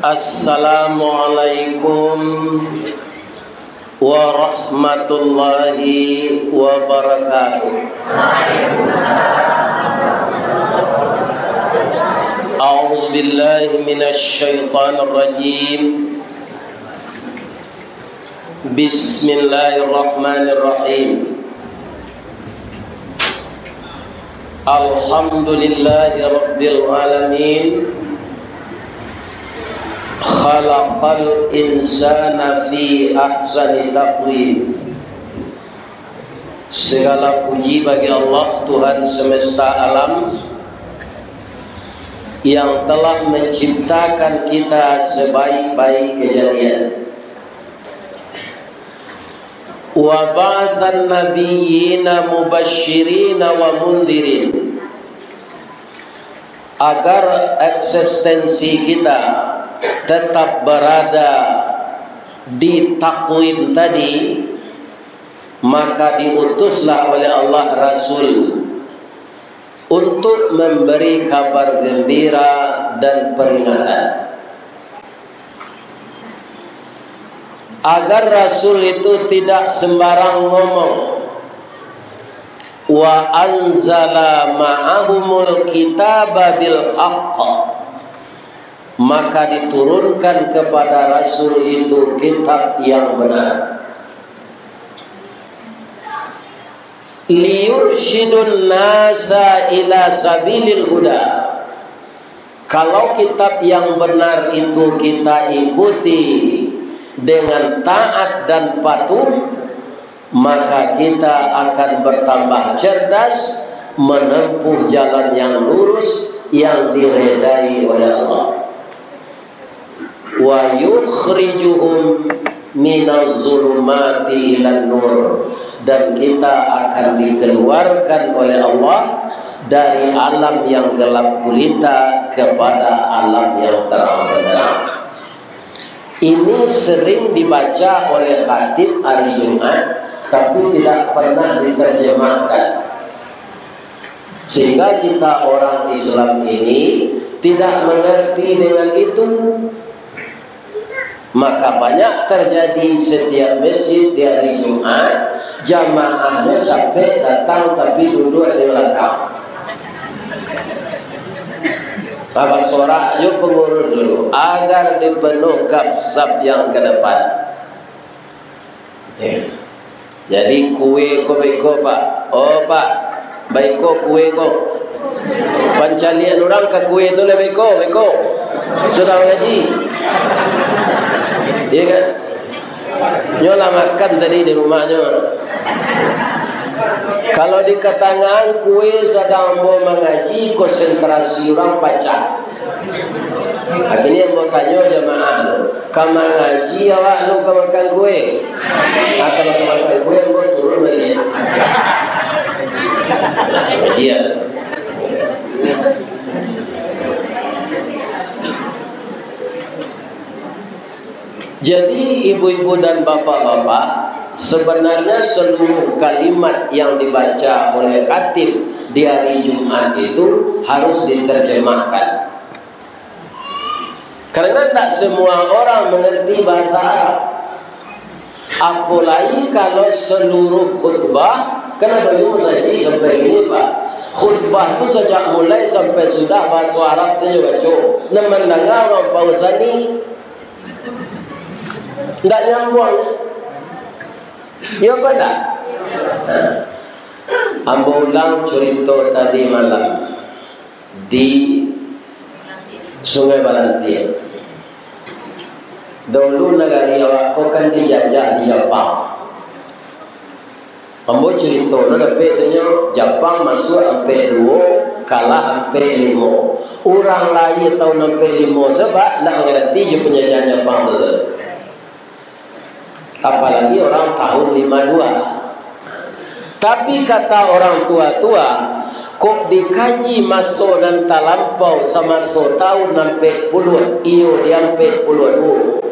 Assalamualaikum warahmatullahi wabarakatuh. A'udzu billahi minasy syaithanir rajim. Bismillahirrahmanirrahim. Alhamdulillahi rabbil alamin. Khalaqal insana fi ahsani taqwim. Segala puji bagi Allah, Tuhan semesta alam, yang telah menciptakan kita sebaik-baik kejadian. Wa ba'atsan nabiyyina mubasysyirina wa mundirin, agar eksistensi kita tetap berada di takwim tadi, maka diutuslah oleh Allah Rasul untuk memberi kabar gembira dan peringatan, agar Rasul itu tidak sembarang ngomong. Wa anzala ma'ahumul kitaba bil haqq, maka diturunkan kepada Rasul itu kitab yang benar. Liyursyidun nasa ila sabilil huda. Kalau kitab yang benar itu kita ikuti dengan taat dan patuh, maka kita akan bertambah cerdas menempuh jalan yang lurus yang diredai oleh Allah. Wa yukhrijuhum minaz zulumati ilan nur, dan kita akan dikeluarkan oleh Allah dari alam yang gelap gulita kepada alam yang terang benderang. Ini sering dibaca oleh khatib hari Jumat, tapi tidak pernah diterjemahkan, sehingga kita orang Islam ini tidak mengerti dengan itu. Maka banyak terjadi setiap masjid di hari Jumat, jamaahnya capek datang tapi duduk di belakang. Bapak sorak, yuk pengurus dulu agar dipenuhkan saf yang ke depan. Jadi kue ko beko pak, oh pak, baiko kue ko. Pancalian orang ke kue itu lebih beko, sudah ngaji. Iya kan? Nyola makan tadi di rumahnya. Kalau di ketangan kue sedang mau mengaji, konsentrasi orang pacak. Akhirnya mau tanya jemaah, kamu ngaji awak lu makan kue? Atau makan kue mau turun lagi? Ngaji ya. Jadi ibu-ibu dan bapak-bapak, sebenarnya seluruh kalimat yang dibaca oleh khatib di hari Jumat itu harus diterjemahkan, karena tidak semua orang mengerti bahasa Arab. Apalagi kalau seluruh khutbah, kenapa you saja sampai ini pak? Khutbah itu sejak mulai sampai sudah bahasa Arab saja baca. Namun dengar orang pausani tidak nyambung. Ya pada ambo ulang cerita tadi malam di Sungai Balantir. Dulu negara awak kan dijajah di Jepang. Ambo cerita no dapat tanya Jepang masuk sampai 2, kalah sampai 5. Orang lain tahu sampai 5 sebab tidak mengerti je penjajahan Jepang itu. Apalagi orang tahun 52. Tapi kata orang tua-tua, kok dikaji masuk dan talampau sama so tahun sampai puluh, iyo dia sampai puluh dulu.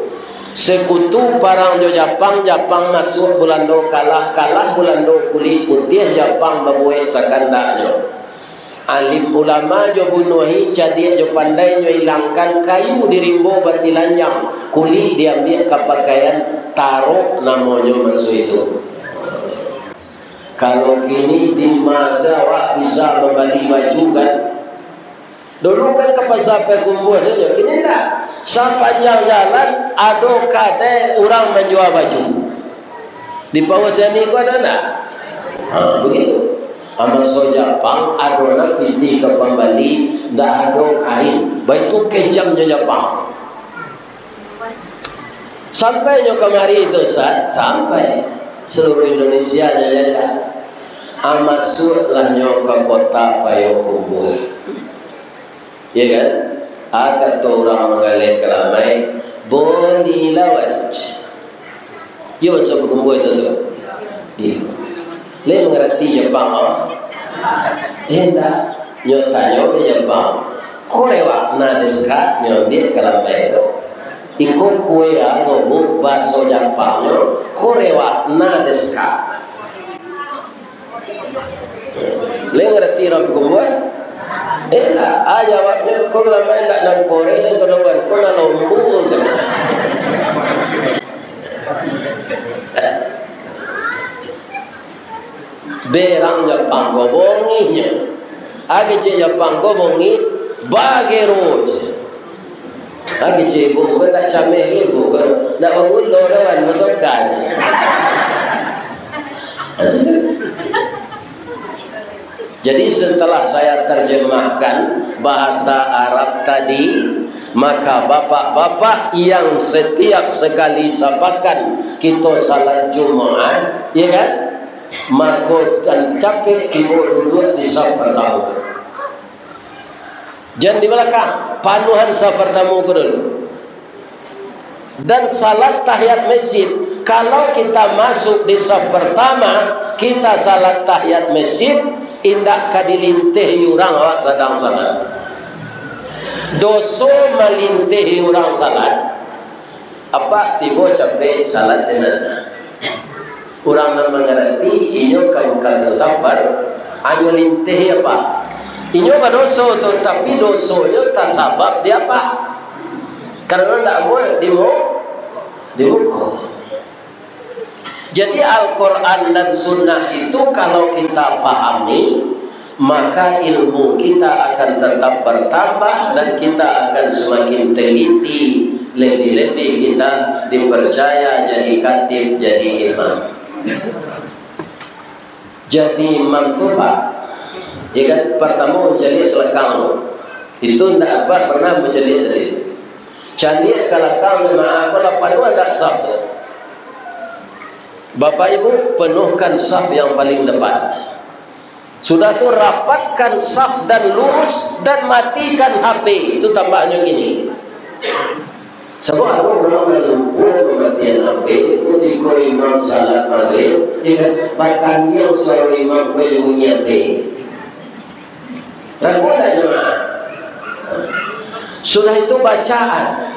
Sekutu parang jo Jepang masuk bulan do kalah bulan do kulit putih Jepang babuai sakandaknya. alim ulama jo bunuhi jadi jo pandai jo hilangkan kayu di rimbo batilanjang kuli diambil ke pakaian taruh namanya masuk itu. Kalau kini di masa wak bisa membeli baju kan. Dulu kan ke pasar pekumbul saja, kini tak. Sepanjang jalan ada kadang orang menjual baju. Di bawah sini kau ada tak? Begitu. Sama Jepang ada nak piti ke pembeli, tak ada kain. Baik tu kejamnya Jepang. Sampai kemari itu sampai seluruh Indonesia nya amasuklah ke kota Payakumbuh. Ya kan? Akan orang mengalir keramai boleh lawan. Ya macam Payakumbuh itu tu. Iya. Le mengerti Jepang hendak nyotanya di Jepang korewa na deska nyondir keramai itu. Iko kue ngomong bahasa Jepangnya korewa na deska. Le ngerti orang Payakumbuh? Lah, jawabnya kau kalau main nak nang Korea dan keluar kau nak lombok kan? Berang Jepang kau bonginya, agi cek Jepang kau bongi bagi roje, agi cek ibu kan tak cameh ibu kan, nak bangun dorawan masukkan. Jadi setelah saya terjemahkan bahasa Arab tadi, maka bapak-bapak yang setiap sekali sapakan kita salat Jumat, ya kan? Maka dan capek ibu duduk di saf pertama. Jangan di belakang, panuhan saf pertama dulu. Dan salat tahiyat masjid, kalau kita masuk di saf pertama, kita salat tahiyat masjid, indak kadilintih orang awak sedang salat. Dosa melintih orang salat. Apa tiba capek salat senang. Orang yang mengerti inyo kamu kata sabar, anyo lintih apa? Inyo berdosa tu, tapi dosanya tak sabab dia apa? Karena tak boleh dimuka. Jadi Al-Quran dan Sunnah itu kalau kita pahami, maka ilmu kita akan tetap bertambah dan kita akan semakin teliti. Lebih-lebih kita dipercaya jadi khatib, jadi imam. Jadi imam itu Pak, ya kan, pertama menjadi lekang. Itu tidak apa pernah menjadi tadi. Jadi kalau lekang jemaah kalau padu ada sabda. Bapak Ibu penuhkan saf yang paling depan. Sudah tu rapatkan saf dan lurus dan matikan HP. Itu tambahnya gini. Sebab aku orang lumpur kematian HP. Itu ikut imam salat maghrib. Bahkan dia usaha imam kue bunyi HP. Ragu tak jemaah? Sudah itu bacaan.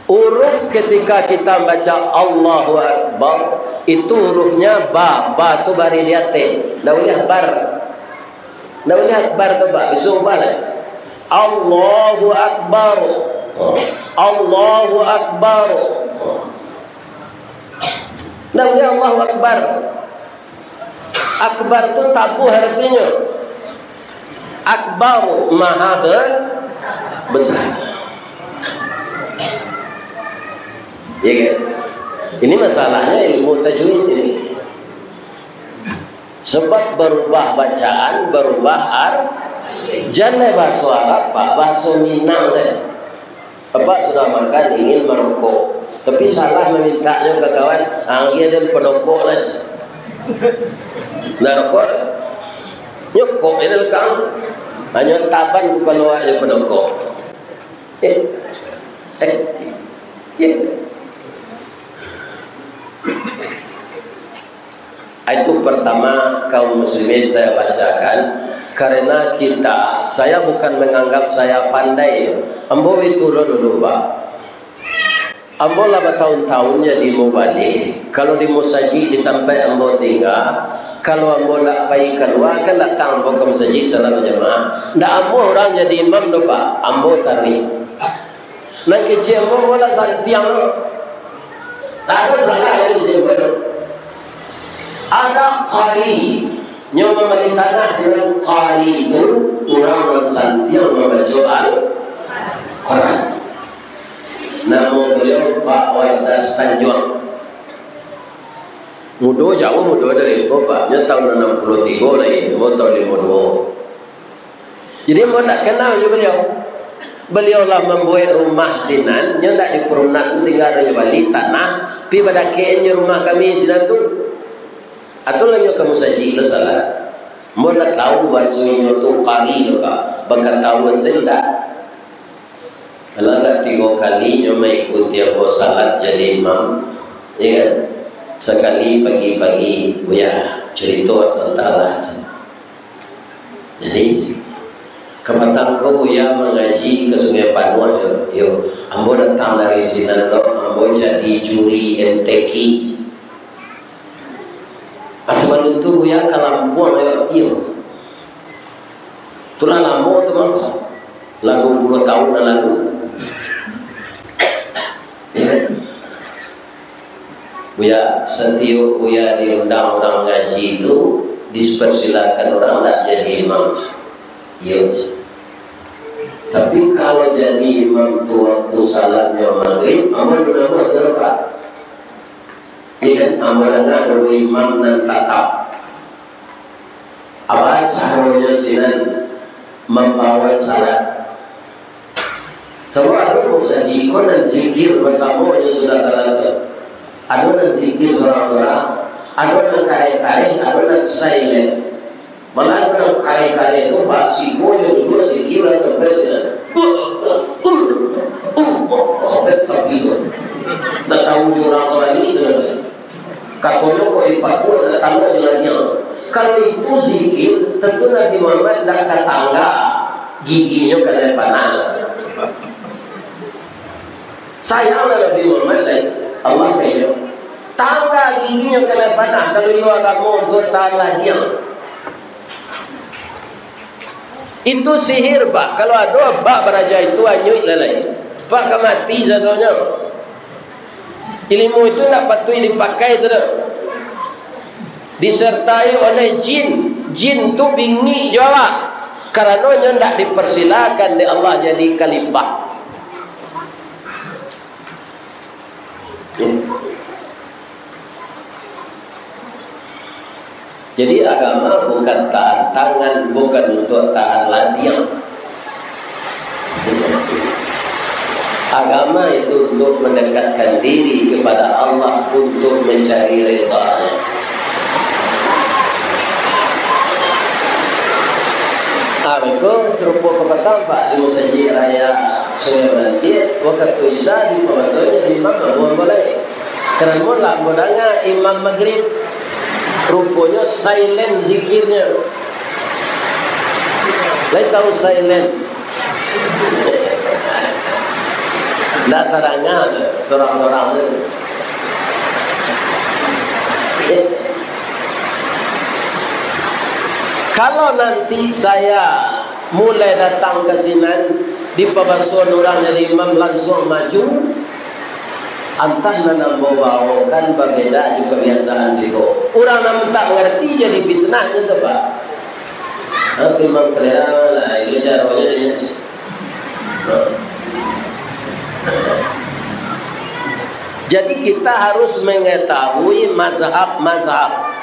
Huruf ketika kita baca Allahu Akbar itu hurufnya ba tu bari dia te. Dah boleh bar. Dah boleh bar tu ba. Bisu balik. Allahu Akbar. Allahu Akbar. Dah boleh Allahu Akbar. Akbar tu tabu artinya. Akbar maha besar. Ya kan? Ini masalahnya ilmu tajwid ini. Sebab berubah bacaan, berubah jangan bahasa Arab, Pak, bahasa Minang saja. Bapak sudah makan ingin merokok, tapi salah memintanya ke kawan, dia dan penokok saja. Nah rokok, nyokok ini lekang, hanya taban bukan aja penokok. Itu pertama kaum muslimin saya bacakan karena saya bukan menganggap saya pandai. Ambo itu dulu Pak. Ambo lah bertahun-tahunnya di Mubali. Kalau di Musaji di tempat ambo tinggal, Kalau ambo nak pergi keluar kan datang ambo ke masjid salat berjamaah. Ndak ambo orang jadi imam tu Pak. Ambo tari. Nak kecil ambo bola santiang. Tak ada salah lagi je. Ada qari. Nyo memang tanah silang qari itu orang santiang membaca Al-Quran. Nama beliau Pak Wardas Tanjung. Muda jauh, muda dari bapaknya tahun 63 lagi, tahun 52. Jadi mau nak kenal je beliau. Beliau lah membuat rumah sinan, nya tak di Perumnas tinggal ada balik tanah, pi pada kenya rumah kami sinan tu. Atau lah kamu saji lah salah. Mau nak tahu bahasanya tu kali tu kak, bakat tahuan saya tak. Kalau tak 3 kali nyo ikut dia bawa salat jadi imam, ya kan? Sekali pagi-pagi Buya cerita sementara. Jadi kepatang ko Buya mengaji ke Sungai Panua. Yo, ambo datang dari sini tu, ambo jadi juri MTQ. Asal itu Buya ke Lampung yo. Tulah lama tu mah. Lagu 10 tahun lalu. Ya. Buya setiap Buya diundang orang ngaji itu dipersilakan orang tak jadi imam. Yes. Tapi kalau jadi imam tu waktu salatnya maghrib, amal nama berapa? Dia amalannya dulu imam dan tatap. Apa caranya sinan membawa salat? Semua ada musaji kon dan zikir bersama yang sudah salat. Ada yang zikir seorang-seorang, ada yang kare-kare, ada yang silent. Malah yang kare-kare itu baksiko yang dulu zikir sampai sini. Sampai tapi itu. Tak tahu di orang-orang ini. Katanya kok ipaku tak tahu jalannya. Kalau itu zikir, tentu Nabi Muhammad tak ke tangga giginya ke depanan. Sayanglah Nabi Muhammad Allah kaya tangga giginya kena panah. Kalau you agama untuk tangga dia itu sihir Pak. Kalau ada Pak beraja itu anyut lalai Pak kemati jatuhnya. Ilmu itu tak patut dipakai tu dah. Disertai oleh jin. Jin tu bingi jawab karenanya tak dipersilakan di Allah jadi khalifah. Jadi agama bukan tahan tangan, bukan untuk tahan ladiang. Agama itu untuk mendekatkan diri kepada Allah, untuk mencari ridha-Nya. Aku serupa kepada Pak di Musaji Raya Sungai Berantir. Waktu Isya di pemasukannya di Imam Abu Balai. Kerana mula modalnya Imam Maghrib rupanya silent zikirnya. Lain tahu silent. Tak terangnya seorang-orang itu. Kalau nanti saya mulai datang ke sini di pembasuhan orang jadi imam langsung maju, antah menambah bawakan berbeda juga kebiasaan itu. Orang yang tak mengerti jadi fitnahnya tu Pak. Imam kelihatan lah, itu caranya dia. Jadi kita harus mengetahui mazhab-mazhab.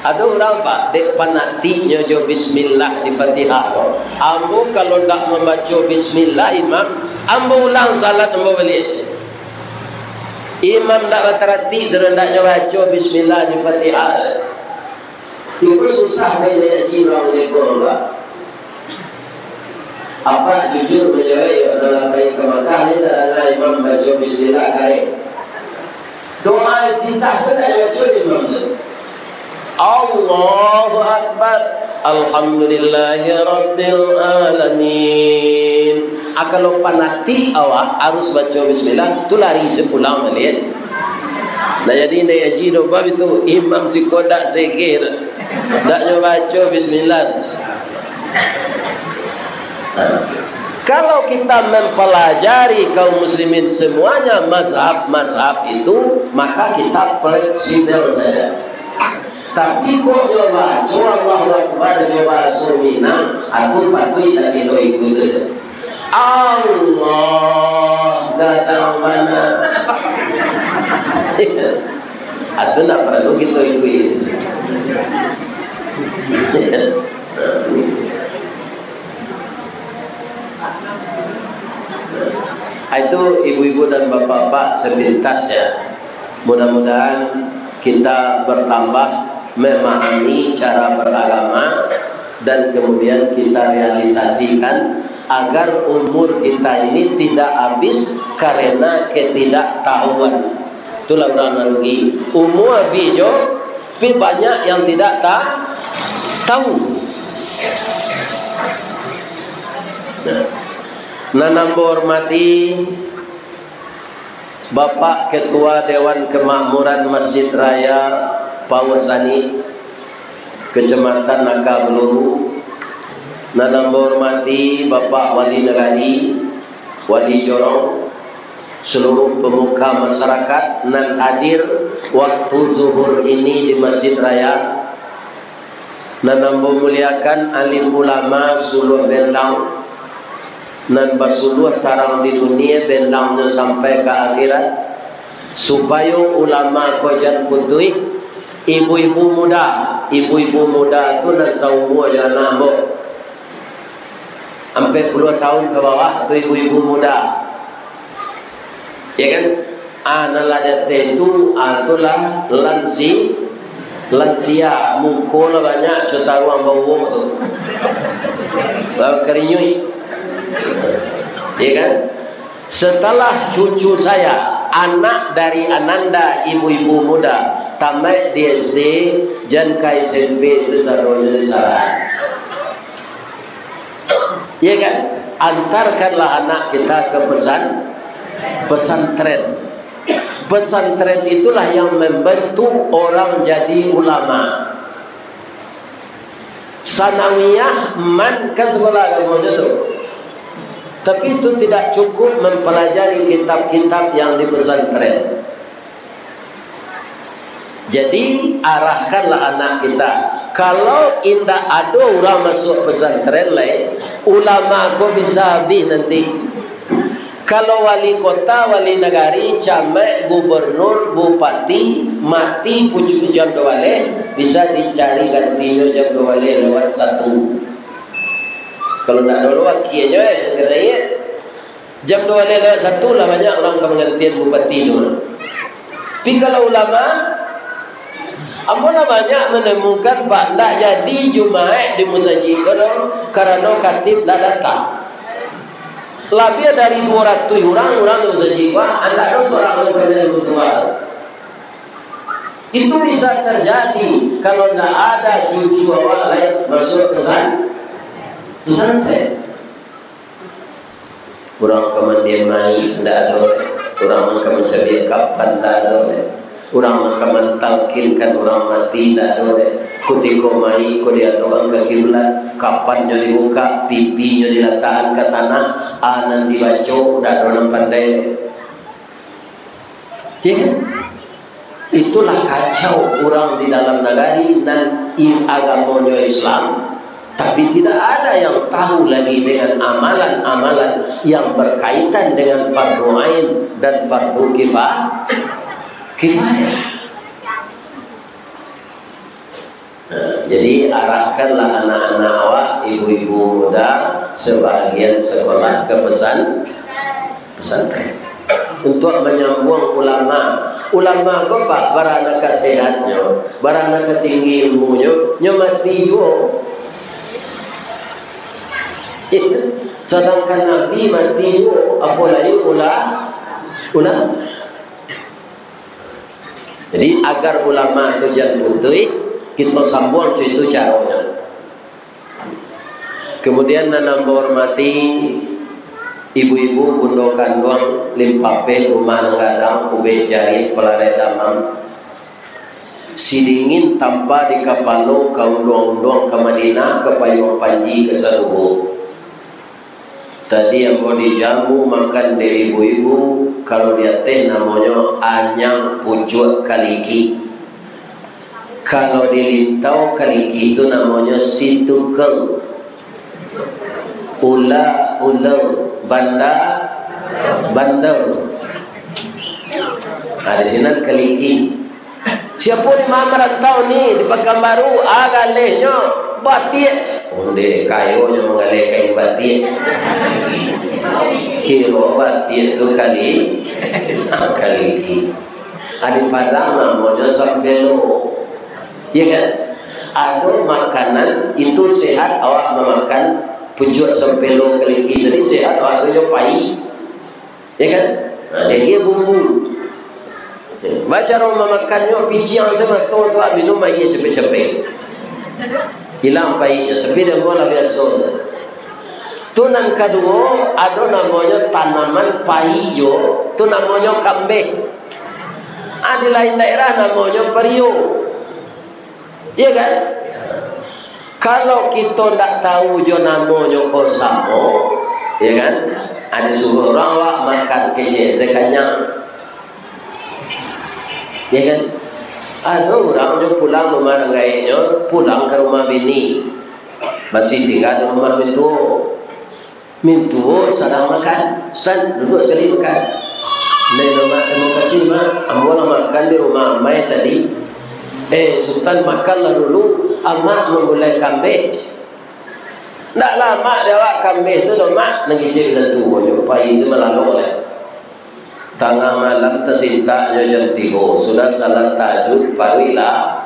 Ada orang Pak, dek panatinya jo bismillah di Fatihah. Ambo kalau tak membaca bismillah imam, ambo ulang salat ambo balik. Imam tak berterati dan tak baca bismillah di Fatihah. Itu susah bila haji orang lekor Pak. Apa jujur menjawab dalam pergi ke Makkah ni tak ada imam baca bismillah kare. Doa iftitah sedang baca imam tu. Allahu Akbar, Alhamdulillahi Rabbil Alamin. Kalau panati awak harus baca bismillah, tu lari sepulang balik. Nah jadi ni haji bab itu imam si kodak sekir. Tak baca bismillah. Kalau kita mempelajari kaum muslimin semuanya mazhab-mazhab itu, maka kita fleksibel saja. Tapi kok nyoba Allahu Akbar nyoba sumina, aku patut tak ikut. Allah datang mana? Atau nak perlu kita ikut. Itu ibu-ibu dan bapak-bapak sepintas ya. Mudah-mudahan kita bertambah memahami cara beragama dan kemudian kita realisasikan agar umur kita ini tidak habis karena ketidaktahuan. Itulah orang lagi umur bijo, tapi banyak yang tidak tahu. Nanam hormati Bapak Ketua Dewan Kemakmuran Masjid Raya Pawasani Kecamatan Naka Beluru. Nanam hormati Bapak Wali Negari, Wali Jorong, seluruh pemuka masyarakat nan hadir waktu zuhur ini di Masjid Raya. Nanam memuliakan alim ulama suluh bendang nan basuluh tarang di dunia bendangnya sampai ke akhirat, supaya ulama kojat putih, ibu-ibu muda itu nan saumur jangan nambah sampai 10 tahun ke bawah itu ibu-ibu muda, ya kan? Analajat itu itulah lansia mukul banyak cerita ruang bau tu bau kerinyui, ya kan? Setelah cucu saya, anak dari Ananda, ibu-ibu muda tamat di SD dan ke SMP sesaronya saran, ya kan? Antarkanlah anak kita ke pesantren. Pesantren itulah yang membentuk orang jadi ulama. Sanawiyah man kan sekolah agama itu. Tapi itu tidak cukup mempelajari kitab-kitab yang di pesantren. Jadi arahkanlah anak kita. Kalau indah ada orang masuk pesantren lain, ulama kau bisa habis nanti. Kalau wali kota, wali negari, camat, gubernur, bupati mati pucuk jam 2 bisa dicari gantinya jam 2 lewat 1. Kalau nak dulu wakil aja kena ya. Jam 2 lewat 1 lah banyak orang kegantian bupati tu. Tapi kalau ulama, ampun banyak menemukan pak tak jadi Jumaat di masjid karena katib dah datang. Lebih dari 200 orang di masjid anda ada seorang yang berdoa. Itu bisa terjadi kalau tidak ada cucu awal lain masuk pesantren. Orang kemudian mai tidak ada, orang kemencari kapan tidak ada, orang kementalkinkan orang mati tidak ada. Kutiko mai ko dia doang ke kiblat, kapan jadi buka pipinya diletakkan ke tanah, anan dibaca tidak ada pandai. Itulah kacau orang di dalam negari dan agamanya Islam. Tapi tidak ada yang tahu lagi dengan amalan-amalan yang berkaitan dengan fardu ain dan fardu kifayah. Jadi arahkanlah anak-anak awak, ibu-ibu muda sebagian sekolah ke pesantren untuk menyambung ulama. Ulama kau pak barana kesehatnya, barana ketinggi ilmunya, nyamati yo. Sedangkan Nabi mati apalagi ulama. Jadi agar ulama itu jangan putih, kita sambung itu caranya. Kemudian nanam hormati ibu-ibu bundo kandung limpape rumah ngadang ube jarit pelare damam sidingin tanpa di kapalo ka undong-undong ke Madinah ke payung panji ke Sarubo. Tadi yang mau dijamu makan dari ibu-ibu kalau dia teh namanya anyang pucuk kaliki. Kalau di Lintau kaliki itu namanya situkeng. Ula ulau bandar. Nah di sini kaliki. Siapa di merantau ni di Pekanbaru agalehnya batik. Onde kayonya mengalih kain batik. Kilo batik tu kaliki. Adi Padang namanya sampelo. Ya kan? Ada makanan itu sehat awak memakan pucuk sampelo kaliki. Jadi sehat awak tu pai. Ya kan? Nah, dia bumbu. Baca rumah makannya pijiang sama tu minum air cepet-cepet hilang pahitnya tapi dia mula biasa tu yang kedua ada namanya tanaman pahiyo tu namanya kambing ada lain daerah namanya periuk iya kan kalau kita tak tahu jo namanya kosamo iya kan ada suruh orang wak makan kecil sekanyang. Ya kan? Ada orang yang pulang rumah gayanya, pulang ke rumah bini, masih tinggal di rumah mintu sedang makan, Ustaz duduk sekali makan. Nama terima kasih mak, ambil makan di rumah mai tadi. Sultan makanlah dulu, amak menggulai kambing. Tak lama dia awak kambing tu mak ngicip dan tu, pagi semalam oleh. Tengah malam tersintanya jam 3 sudah salat tahajud parilah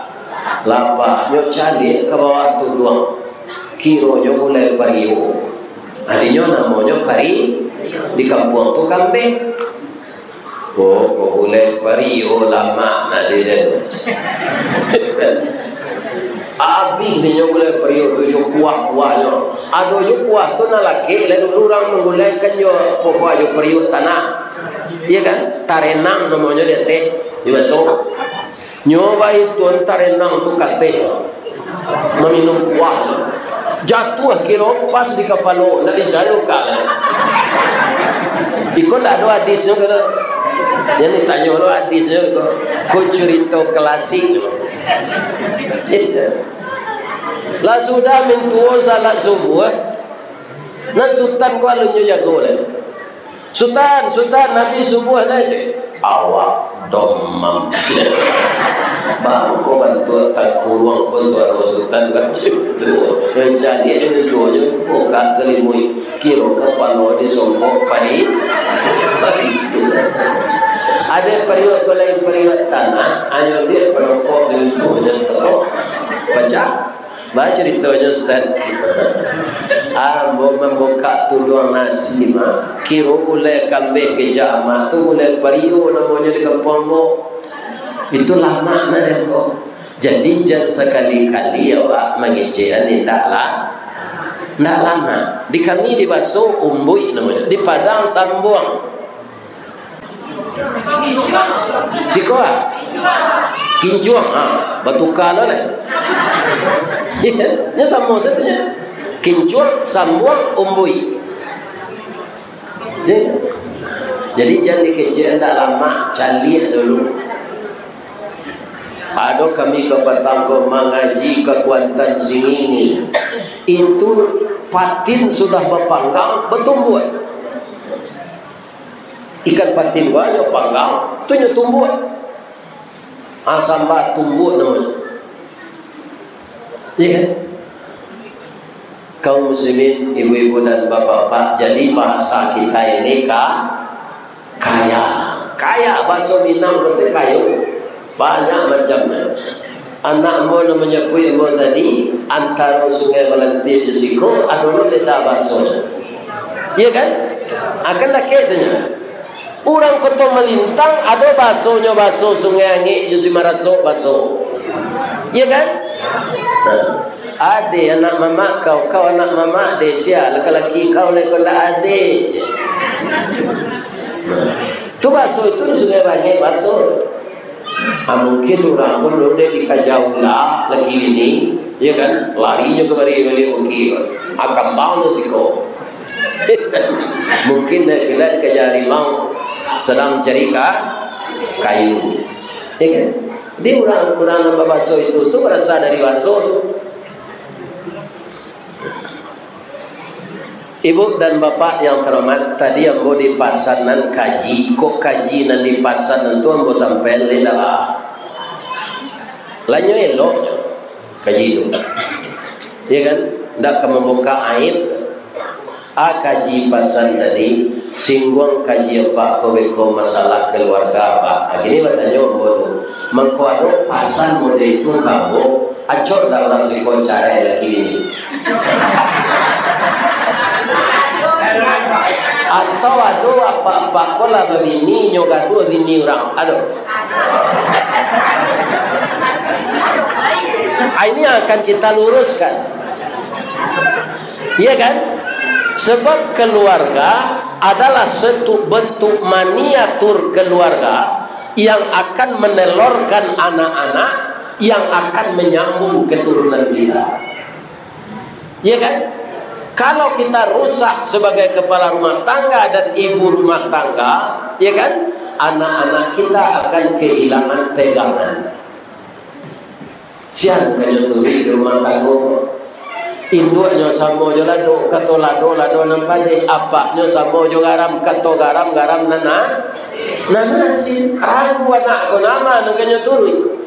lapasnya calik ke bawah tuduang kironya mulai periuk adinya namanya pari di kampung tu kambing kok mulai periuk lama nadi dan habis dia mulai periuk tu kuah-kuahnya ada je kuah tu nak laki lalu orang menggulaikan je pokok periuk tanah. Iya kan? Tarenang namanya dia teh. Juga so. Nyoba itu tarenang tu kate. Meminum kuah. Jatuh kilo pas di kepala. Nak bisa luka. Ikut tak ada hadisnya ke? Yang ditanya lo hadisnya ke? Kau cerita klasik. Lah sudah mintuo salat subuh. Nak sultan ku alunya jago lah. Sultan, Nabi subuh aja. Awak domam. Baru kau bantu tak kurang kau suara sultan baca itu. Mencari itu aja. Bukan selimut kilo kepala di songkok padi. Ada periuk lain periuk tanah. Hanya dia perokok di suhunya teruk. Baca ceritanya Ustaz. Ambo membuka tuduang nasi mah kiro gulai kambing ke jama tu gulai periuk namanya di kampung mo itu lama nak kok jadi jangan sekali-kali awak mengecehan indahlah nak lama di kami di Baso umbui namanya di Padang Sambuang Sikoa Kincuang batu kala lah ya sama satunya Kincuang, Sambuang, Umbui. Jadi jangan dikecil tak lama, cari dulu. Ada kami ke Batangko mengaji ke Kuantan Singini. Itu patin sudah berpanggang, bertumbuh. Ikan patin banyak panggang, tu tumbuh. Sambat tumbuh namanya. Ya kan? Kaum muslimin, ibu-ibu dan bapak-bapak, jadi bahasa kita ini kaya bahasa Minang bahasa kayu banyak macamnya. Anak mo namanya kuih mo tadi antara Sungai Melantir dan Siko adalah beda bahasanya. Iya kan? Akan lakitnya. Orang Kota Melintang ada bahasanya bahasa Sungai Angik Jusi Maraso bahasa. Iya kan? Ade anak mama kau anak mama ade sia laki-laki kau lekon dak ade Itu bakso itu di Sungai Banggai bakso. Mungkin orang pun udah dikajau lah lagi ini, ya kan? Larinya ke bari-bari oke, akan bau sih kok. Mungkin bila dikejar harimau sedang mencari kayu, ya kan? Dia orang nambah bakso itu tuh berasal dari bakso. Ibu dan bapak yang terhormat, tadi yang mau di pasanan kaji, kok kaji nan di pasanan tu ambo sampai lelah. Lanyo elok kaji itu, ya kan? Ndak ke membuka aib. Kaji pasan tadi singgung kaji apa kau masalah keluarga apa. Akhirnya bertanya ambo, mengkuado pasan mode itu kamu acor dah orang siko cara lagi ini. Atau aduh apa kola begini nyoga tu bini orang aduh. Ini akan kita luruskan, iya kan? Sebab keluarga adalah satu bentuk miniatur keluarga yang akan menelorkan anak-anak yang akan menyambung keturunan kita, iya kan? Kalau kita rusak sebagai kepala rumah tangga dan ibu rumah tangga, ya kan? Anak-anak kita akan kehilangan pegangan. Siang kaya turi di rumah tangga, induknya sama jo lado, kato lado nampak deh. Apaknya sama jo garam, kato garam nana si ragu anak ko nama kaya turi.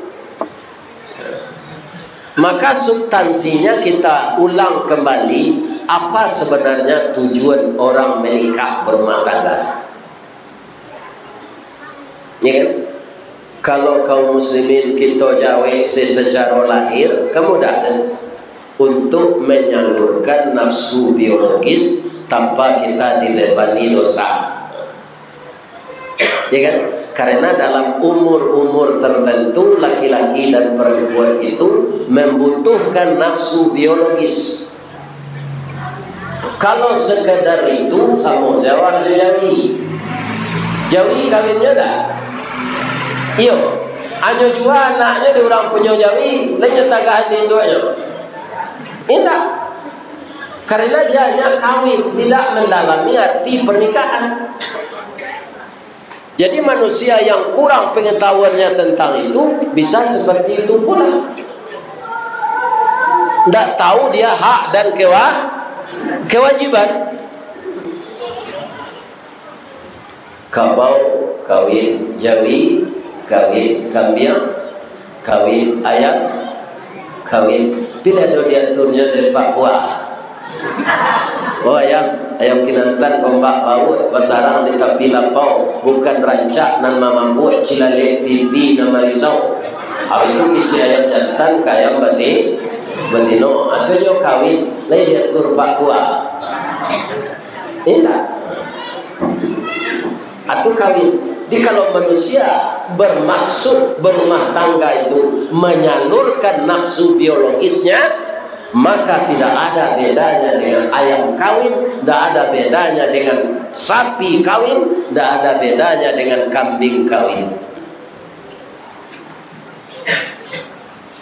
Maka substansinya kita ulang kembali, apa sebenarnya tujuan orang menikah berumah tangga, ya kan? Kalau kaum muslimin kita jawa secara lahir kemudahan untuk menyalurkan nafsu biologis tanpa kita dibebani dosa, ya kan? Karena dalam umur-umur tertentu laki-laki dan perempuan itu membutuhkan nafsu biologis. Kalau sekedar itu sama Jawa Jawi kawinnya dah. Iyo, hanya juga anaknya di orang punya Jawi, lainnya tagahan di induknya. Indah. Karena dia hanya kawin, tidak mendalami arti pernikahan. Jadi manusia yang kurang pengetahuannya tentang itu bisa seperti itu pula. Tidak tahu dia hak dan kewajiban. Kabau kawin Jawi, kawin kambing, kawin ayam, kawin bila dia turnya dari Papua. Oh ayam kinantan kombak baut basarang di kapila pau bukan rancak nan mamampu cilale pipi nama risau. Habis itu kici ayam jantan ke ayam betino atau jo kawin lain dia tur Papua. Indah. Atau kawin. Jadi kalau manusia bermaksud berumah tangga itu menyalurkan nafsu biologisnya, maka tidak ada bedanya dengan ayam kawin, tidak ada bedanya dengan sapi kawin, tidak ada bedanya dengan kambing kawin.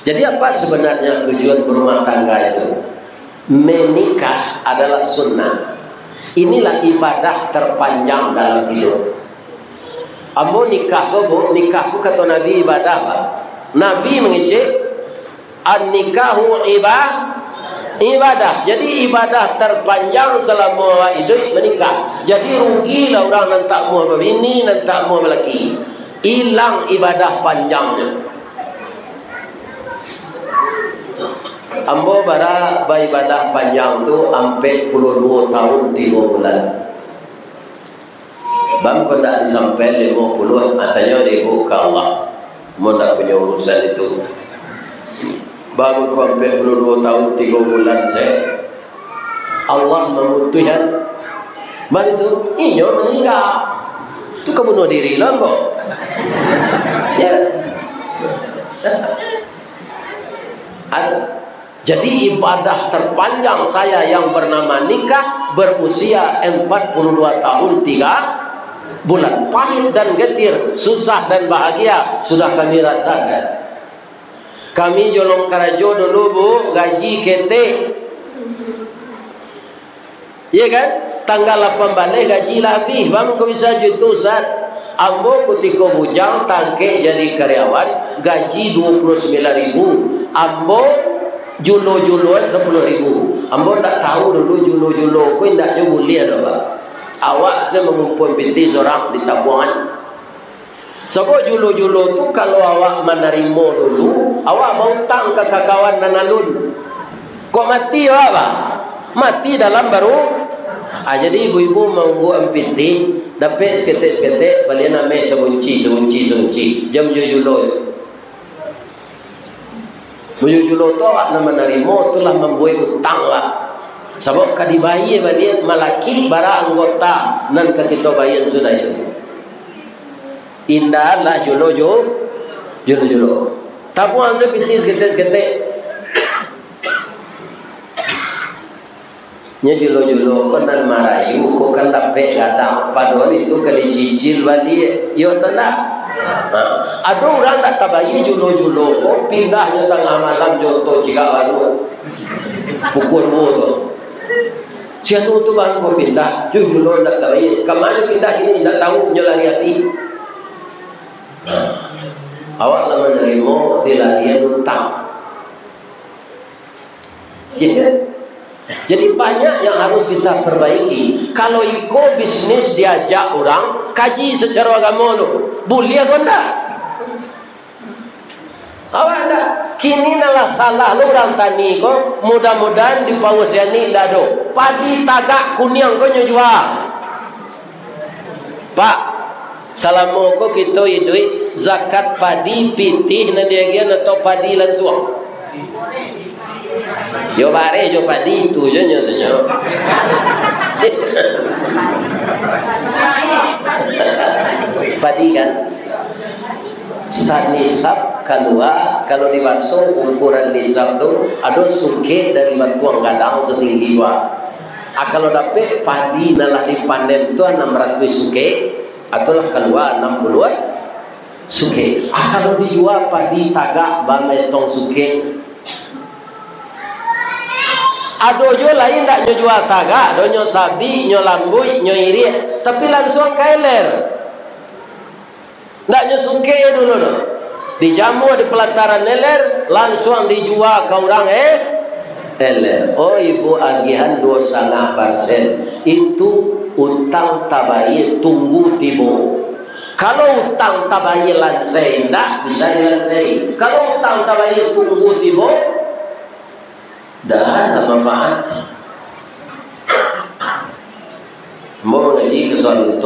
Jadi apa sebenarnya tujuan berumah tangga itu? Menikah adalah sunnah. Inilah ibadah terpanjang dalam hidup. Ambo nikahku kata Nabi ibadah apa? Nabi mengecek an-nikahu ibadah. Jadi ibadah terpanjang selama hidup menikah. Jadi rugilah orang yang tak mau berbini, yang tak mau lelaki. Hilang ibadah panjangnya. Ambo bara beribadah panjang tu sampai 42 tahun 3 bulan. Bang kau tak disampai 50 atanya ibu ke Allah. Mau tak punya urusan itu. Bang kau sampai 42 tahun 3 bulan saya. Allah memutuskan. Bang itu inyo meninggal. Itu kau bunuh diri lah kok. Ya. Ada. Jadi ibadah terpanjang saya yang bernama nikah berusia 42 tahun 3 bulan. Pahit dan getir, susah dan bahagia sudah kami rasakan. Kami Jolong Karajo dulu Bu, gaji kete, iya kan? Tanggal 8 balik gaji lebih. Bang kau bisa jutu Ustaz. Ambo ketika bujang tangke jadi karyawan gaji 29.000. Ambo julo-juloan 10.000. Ambo tak tahu dulu julo-julo ko indak jo boleh ada Pak. Awak saya mengumpul binti seorang di tabungan. Sebab julo-julo tu kalau awak menerima dulu, awak mau tang ke kawan nanalun. Kok mati awak Pak? Mati dalam baru. Jadi ibu-ibu mau buat binti, dapat seketik-seketik balik nama sebunci. Jam julo. Julo tu awak nama menerima itulah membuat utang lah. Sebab kadi bayi balik malaki barang anggota nan kita bayar sudah itu. Indah lah julo. Tabungan sepintis seketik. Nya julo kan nan marayu kok kan dapat gadang padahal itu kali cicil balik yo tenang. Ada orang tak tabayi julo kok pindahnya tengah malam joto jika baru pukul 2 siapa tu bang kau pindah julo tak tabayi kemana pindah ini tidak tahu nyolari hati. Awak lah menerima dilarian utang. Jadi banyak yang harus kita perbaiki. Kalau iko bisnis diajak orang kaji secara agama tu boleh ke enggak? Awak enggak? Kini nalah salah lu orang tani ko. Mudah-mudahan di paus ni dah do. Padi tagak kuning ko jual. Pak, selama ko kita hidup zakat padi pitih na dia atau padi langsung. Yo bare yo padi tu je nyo. Padi kan sanisab keluar kalau dibasuh ukuran nisab tu ada suke dari batuang gadang setinggi dua. Kalau dapat padi nalah dipanen tu 600 suke ataulah keluar 60 suke. Kalau dijual padi tagak bametong suke. Ado jo lain tak jual tagak, do nyo sabi, nyo lambui, nyo iri, tapi langsung kailer. Ndak nyo suke dulu do. Dijamu di pelataran neler, langsung dijual ke orang eler. Oh ibu agihan 2,5%. Itu utang tabayi tunggu tibo. Kalau utang tabayi lansai ndak bisa dilansai. Kalau utang tabayi tunggu tibo dah ada manfaat. Mau ngaji ke soal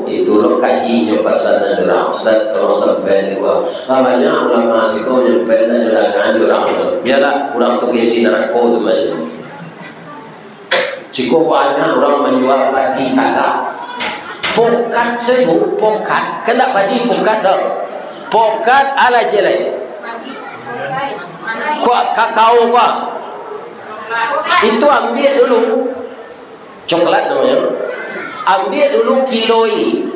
itu lo kaji nyopasan orang Ustaz kalau sampai gua namanya ulama siko nyampai dan nyurangan orang biarlah orang tu kisi neraka tu macam siko banyak orang menjual padi tagak pokat sebu pokat kena padi pokat dah pokat ala jelek kuat kakao kuat itu ambil dulu coklat namanya, ambil dulu kiloi.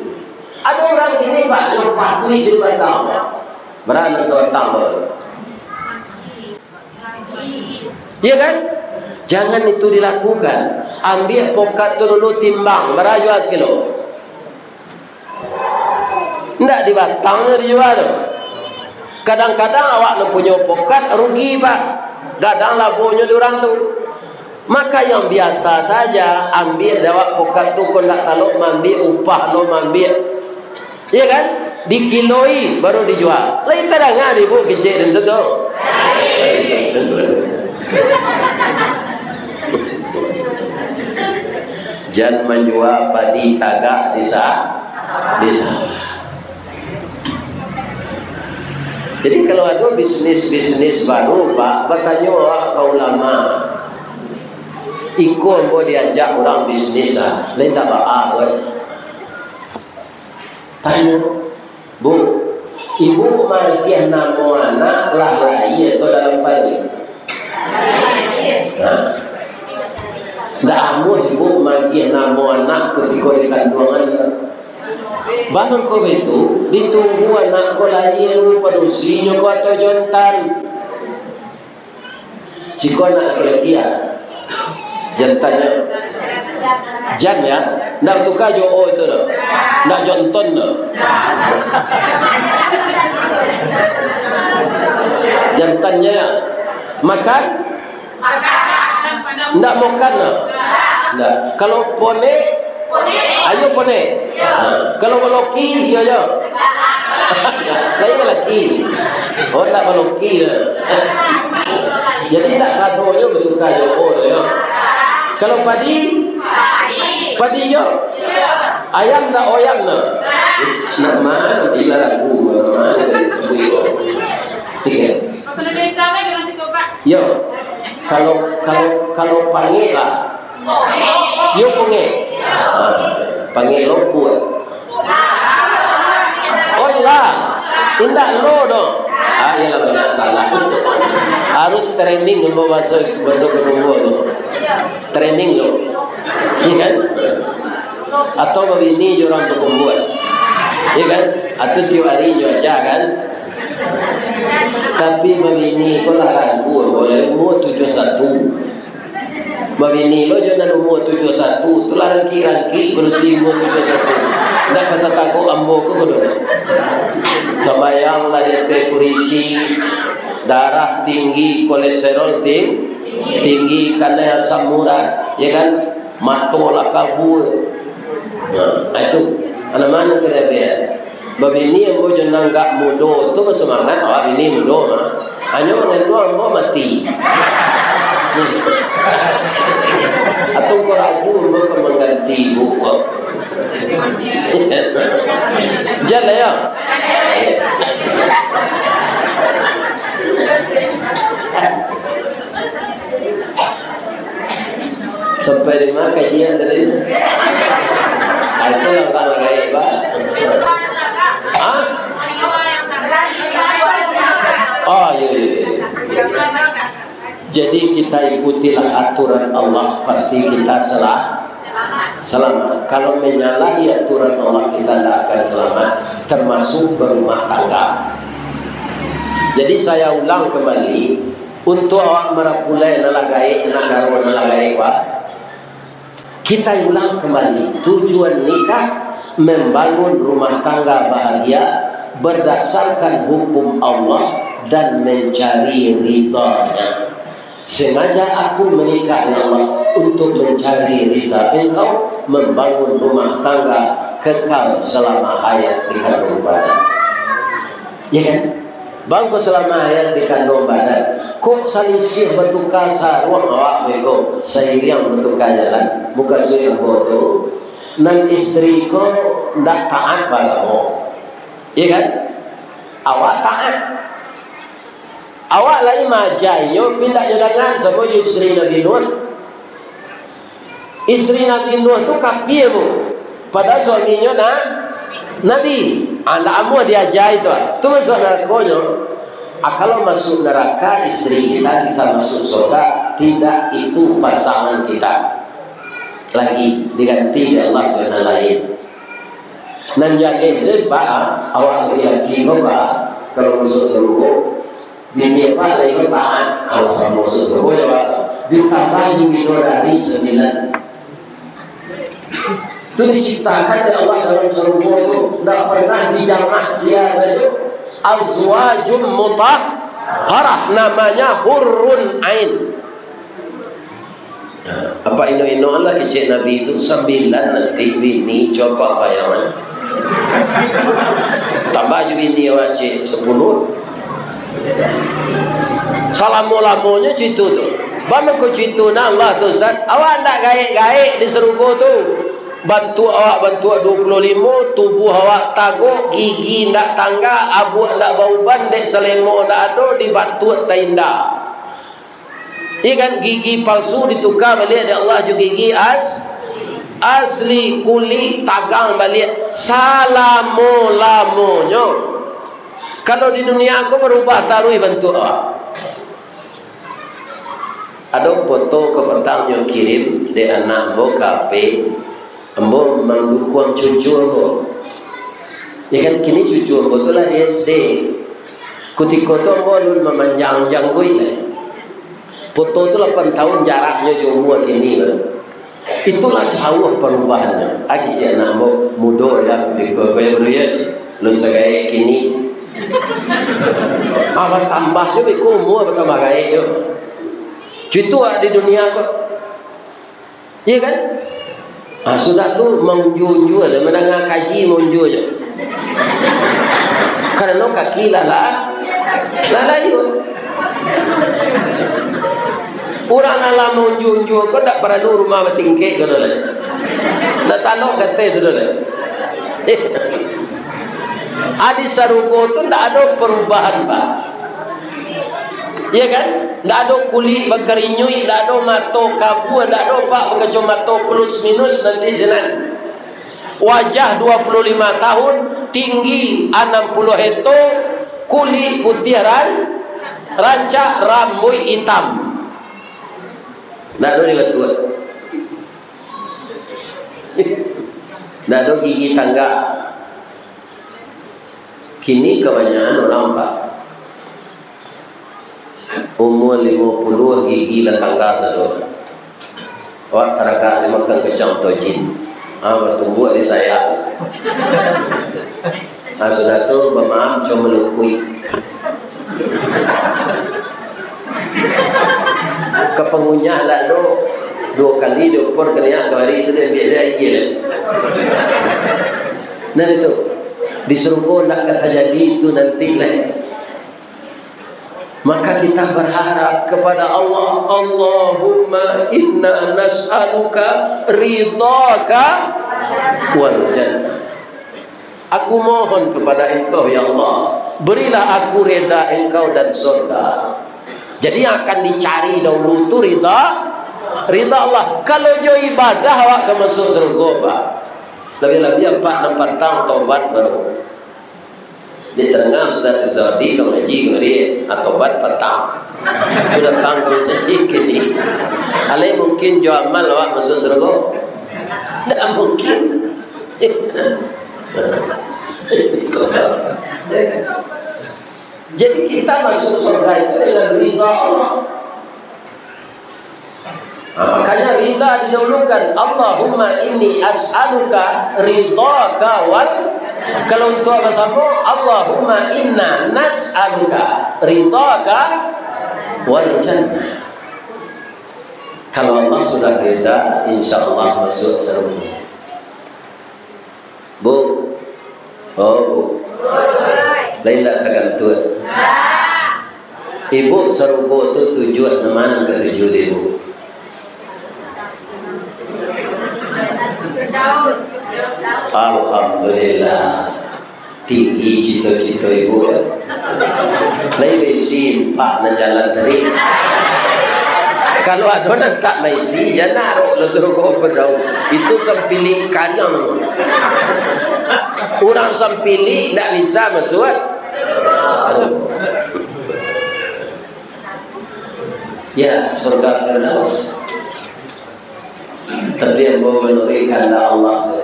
Ada orang kini Pak yang patuhi sebatang berapa sebatang iya kan? Jangan itu dilakukan. Ambil pokat tu dulu timbang berapa jual sekilo, tidak di batangnya dijual tu. Kadang-kadang awak nak punya pokat rugi Pak. Gadang labuhnya diorang tu. Maka yang biasa saja ambil dawak pokat tu kau nak taluk mambil upah lo mambil. Iya kan? Dikiloi baru dijual. Lain tadangan ibu kecil dan tu. Jangan menjual padi tagak di sawah. Jadi kalau ada bisnis baru Pak, bertanya orang ke ulama. Ikut mau diajak orang bisnis lah, lain tak baik. Tanya, Bu, ibu markiah nama anak lah lain atau dalam pagi? Ndak amu ibu magi nama anak ketika di kandungan. Bahkan kau itu ditunggu anak kau lahir padusinya kau atau jantan. Jika anak laki-laki jantannya jan ya, ndak tukar jo oh itu dah, ndak jantan dah. Jantannya ya, makan, ndak makan dah. Ndak. Kalau pone, ayo pone. Kalau meloki dia aja. Lain lelaki. Oh tak meloki ya. Jadi tak sadonya bertukar jauh ya. Kalau padi yo. Ayam nak oyam nak. Nak mana bila lagu mana yo. Tiga. Yo. Kalau panggil lah. Yo panggil. Panggil lo buat. Oh lah. Indah lo dong. Ialah banyak salah. Harus training untuk masuk ke rumah tu. Training lo, iya kan? Atau begini orang tu pembuat, iya kan? Atau tiap hari aja kan? Tapi begini kau lah ragu, boleh umur 71. Begini lo jangan umur 71, tu lah rangki bersih umur 71. Ndak pasal takut ambo ko dulu. Sembayang lah DP kurisi, darah tinggi, kolesterol tinggi karena asam urat, ya kan? Matolah kabur. Nah, itu mana kena biar. Babini yang boleh nanggap mudo tu bersemangat. Oh ini mudo mah. Hanya orang tua ambo mati. Atau kau ragu ambo mengganti buku. Jalan ya. Sampai di mana kajian tadi? Itu yang kalau gaya pak. Oh iya. Jadi kita ikutilah aturan Allah, pasti kita selamat. Kalau menyalahi aturan Allah kita tidak akan selamat, termasuk berumah tangga. Jadi saya ulang kembali untuk awak merapulai nalagai nak garwan nalagai pak. Kita ulang kembali tujuan nikah membangun rumah tangga bahagia berdasarkan hukum Allah dan mencari ridha-Nya. Sengaja aku menikah dengan Allah untuk mencari ridha Engkau, membangun rumah tangga kekal selama hayat di kandung badan. Ya kan? Bangko selama hayat di kandung badan. Kok salisih bertukar sarung awak bego, seiring bertukar jalan, bukan saya bodoh. Dan istri ko ndak taat padamu. Ya kan? Awak taat. Awak lain majaiyo pindah jalan sama istri Nabi Nuh. Istri Nabi Nuh tu kafir bu. Pada suaminya Nabi. Anda amu diajar itu. Tu masuk neraka. Kalau masuk neraka istri kita masuk surga. Tidak, itu pasangan kita. Lagi diganti Allah dengan lain. Nan jadi sebab awak lagi apa kalau masuk surga. Bini apa lagi taat Allah sama surga jawab ditambahi bidadari 9. Itu diciptakan oleh Allah dalam surga itu tidak pernah dijamah sia saja. Azwajum mutahharah, namanya hurrun ain. Apa ino Allah kecil Nabi itu 9 nanti bini coba bayangan. Tambah juga bini wajib 10. Salamu-lamunya citu tu. Bagaimana kau citu na Allah tu Ustaz? Awak tak gaik-gaik di serugo tu. Bantu awak bantu 25, tubuh awak taguk, gigi tak tangga, abuk tak bauban, dek selemo tak ada, dibantu tenda. Ikan gigi palsu ditukar balik dari Allah juga gigi asli kulit tagang balik salamu-lamunya. Kalau di dunia aku berubah taruh bantu awak. Ada foto ke petang yang kirim di anak mo kape, ambo mendukung cucu ambo. Ya kan kini cucu ambo tu lah di SD. Ketika tu ambo lun memanjang janggui lah. Foto tu 8 tahun jaraknya jauh umur kini lah. Itulah jauh perubahannya. Agi cik anak ambo muda ya ketika kaya beruya lun segaya kini. Apa tambah je beku umur apa tambah gaya je. Cutu di dunia kok. Iya kan? Sudah tu menjual je, mendengar kaji menjual je. Karena kaki lala yuk. Orang alam menjual kok tak perlu rumah bertingkek kau dah. Dah tanok kata itu dah. Adi sarugo tu tak ada perubahan pak. Iya kan? Tak ada kulit berkerinyui, tak ada mata kabu, tak ada pak berkecuali mata plus minus nanti senang. Wajah 25 tahun, tinggi 60 hekto, kulit putih rancak, rambut hitam. Tak ada dia tua. Tak ada gigi tangga. Kini kebanyakan orang pak umur 50 gigi dan tangga satu. Wak teraga makan kecang tojin. Tumbuh di saya. Sudah tu bermaaf cuma melukui. Kepengunyah lalu 2 kali 24 kali hari itu dia biasa iya lah. Nah itu disuruh nak kata jadi itu nanti lah. Maka kita berharap kepada Allah, Allahumma inna nas'aluka ridhaka wal jannah. Aku mohon kepada Engkau ya Allah, berilah aku reda Engkau dan surga. Jadi yang akan dicari dahulu itu ridha Allah. Kalau jo ibadah awak akan masuk surga pak. Lebih-lebih 4 tahun taubat baru. Di tengah Ustaz Zawadi kau ngaji kemari atau bat petang tu datang ke masjid kini alai mungkin jual amal awak masuk surga tak mungkin. Jadi kita masuk surga itu dengan ridha Allah. Makanya ridha didahulukan. Allahumma inni as'aluka ridhaka wal. Kalau untuk apa sama Allahumma inna nas'aluka ridhaka wal jannah. Kalau Allah sudah ridha, insyaallah masuk surga. Bu. Oh, Bu. Lain tak tekan tuan. Ibu surga itu tujuan mana ketujuh ibu? Alhamdulillah tinggi cita-cita ibu ya. Lain simpak dan jalan tadi. Kalau ada orang tak maisi jangan naruh lo suruh kau berdau. Itu sempilih kanyang. Orang sempilih tak bisa masuk. Ya surga Firdaus. Tapi yang mau menurutkan Allah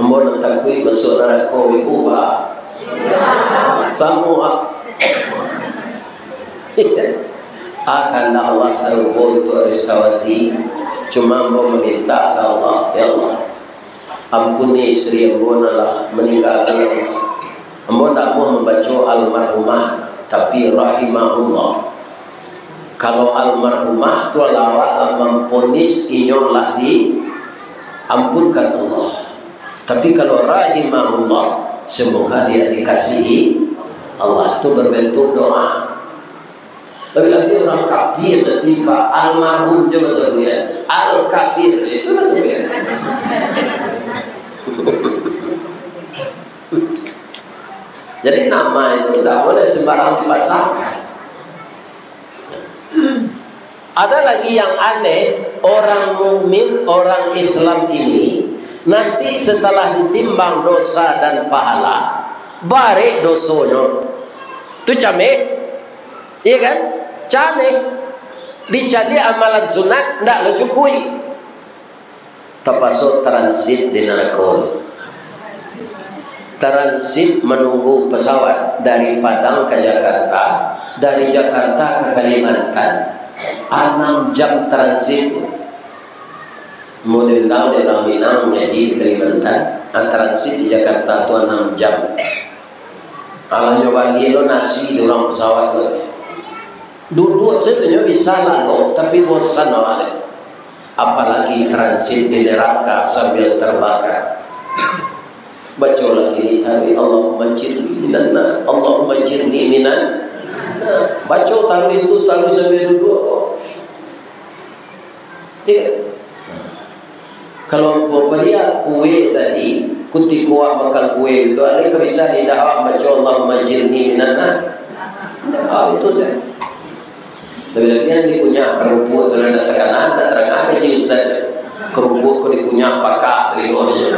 Ambo nak takui masuk neraka ibu ba. Semua akan Allah serupa untuk Rizkawati. Cuma ambo meminta ke Allah, ya Allah, ampuni istri ambo lah meninggalkan Allah. Ambo tak mau membaca almarhumah, tapi rahimahullah. Kalau almarhumah tu lawak memponis inyolah di ampunkan Allah. Tapi kalau rahimahullah, semoga dia dikasihi Allah, itu berbentuk doa. Lebih-lebih orang kafir nanti Pak almarhum je masa dia al kafir itu nanti dia. Jadi nama itu tidak boleh sembarang dipasangkan. Ada lagi yang aneh, orang mukmin, orang Islam ini nanti setelah ditimbang dosa dan pahala, barik dosanya. Itu camek, iya kan? Camek. dicari amalan sunat ndak lo cukui. Terpasuk transit di Narakol, transit menunggu pesawat dari Padang ke Jakarta, dari Jakarta ke Kalimantan, 6 jam transit. Kemudian tahu di Minang mengaji di Kalimantan, transit di Jakarta itu 6 jam. Kalau nyoba lo nasi di orang pesawat lo, duduk sebenarnya bisa lah lo, tapi bosan awalnya. Apalagi transit di neraka sambil terbakar. Baca lagi tapi Allahumma jirni minan nar, Allahumma jirni minan. Baca tawi itu tawi sambil duduk. Ya. Kalau dia kue tadi, kuti kuah makan kue itu ada bisa tidak baca Allahumma jirni minan nar. Itu saja. Tapi lagi dia punya kerupuk kalau ada tekanan, tak terang aja saja. Kerupuk kau punya pakak telingornya.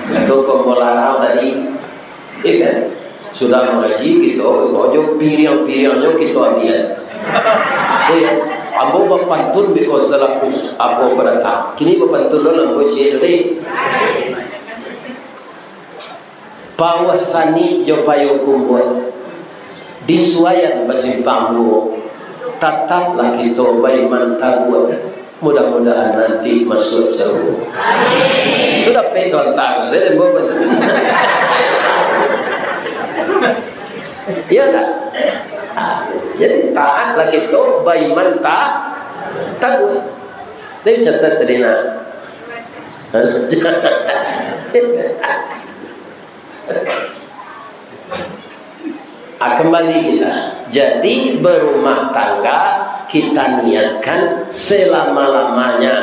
Atau kau bolarau tadi, kan? Sudah mengaji gitu, kau piriang-piriangnya kita ambil. Ambo bapantun biko selaku apa berata. Kini bapantun dalam bocil ni. Bawah sani jopayo kumpul. Disuayan basimpang lu, tetaplah kita beriman takwa. Mudah-mudahan nanti masuk surga. Itu dah pesan tak, saya mau betul. Iya tak? Jadi taatlah kita beriman takwa. Ini catat tadi nak. Kembali kita. Jadi berumah tangga kita niatkan selama-lamanya.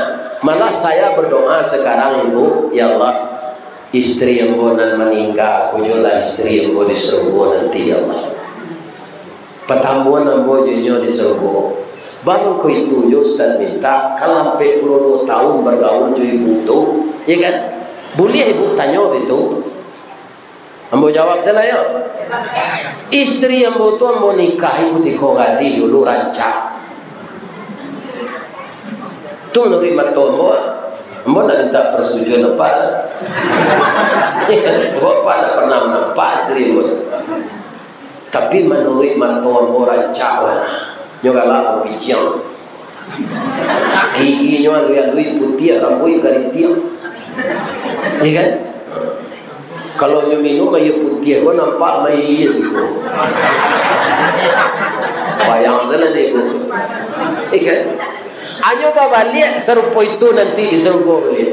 Malah saya berdoa sekarang ibu, ya Allah, istri yang bonan meninggal, kujulah istri yang bo di surga nanti ya Allah. Petambuan yang bo junyo di surga. Baru ku itu Ustaz minta kalau 42 tahun bergaul jadi butuh, ya kan? Boleh ibu tanya itu. Ambo jawab saya ya. Istri yang butuh mau nikah ikuti kogadi dulu rancak. Tu menurut matomo, ambo nak minta persetujuan apa? Bapak tak pernah nampak istri mu. Tapi menurut matomo rancak mana? Nyogalah piciang. Giginya lui putih, rambut garitia. Iya kan? Kalau nyo minum air putih, gua nampak mai lias itu. Bayang sana deh gua. Ikan. Ayo bawa lihat serupa itu nanti di surga lihat.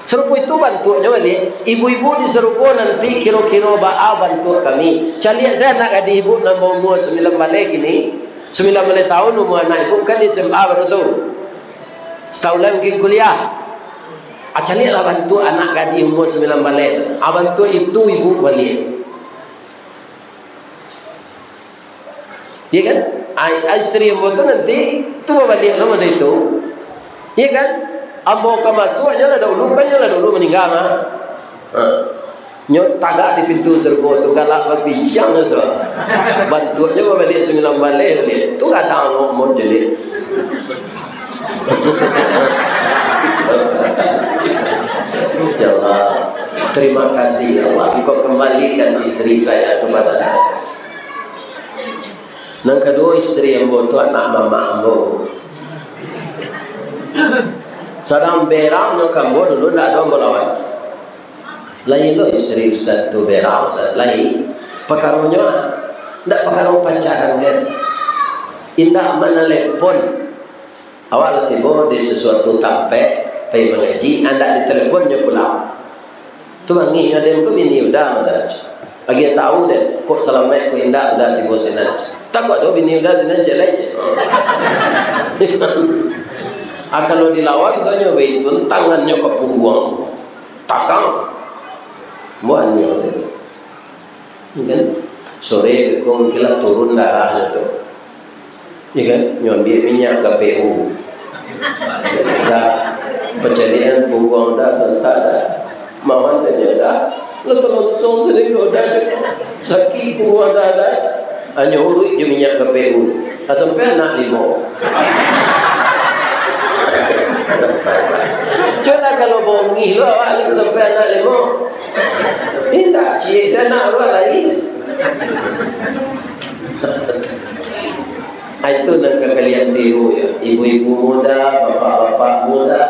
Serupa itu bantunya balik. Ibu-ibu di surga nanti kira-kira bantu kami. Caliak saya anak adik ibu nambah umur 9 balik ini. 9 balik tahun umur anak ibu kan di SMA baru tu. Setahun lagi mungkin kuliah. Acalilah bantu anak gadis umur 9 balik. Bantu itu ibu balik. Ya kan? Istri ibu tu nanti tu balik nama dia itu. Ya kan? Ambo ke masuknya lah dahulu kan lah dulu meninggal mah. Nyot tagak di pintu surga tu galak berbincang tu. Bantunya balik 9 balik balik. Tu kadang ngomong jadi. Ya Allah, terima kasih ya Allah. Engkau kembalikan istri saya kepada saya. Yang kedua istri yang butuh anak mama ambo. Sedang berang yang kamu dulu tidak ada melawan. Lain lo istri Ustaz tu berang Ustaz. Lain pekarunya tidak pekaru pacaran kan. Indah mana telepon. Awal tiba di sesuatu tampek pergi mengaji, anda diteleponnya pulang. Tu mangi ada yang ini udah ada. Bagi tahu deh, kok selamat kok indah udah tiba sana. Tak kok ini udah sana jalan. Kalau dilawan tu nyoba itu tangannya ke punggung, takang, buahnya. Kan sore kau kira turun darahnya tu. Ya kan, nyambil minyak KPU. Dah perjalanan punggung dah sentak dah. Mawan saja dah. Lepas langsung tadi kau dah sakit punggung dah dah. hanya urut je minyak KPU. Sampai nak 5. Coba kalau bongi lo awak sampai anak 5. Tidak, cik saya nak awak lagi. Itu nak kalian tiru ya, ibu-ibu muda, bapak-bapak muda.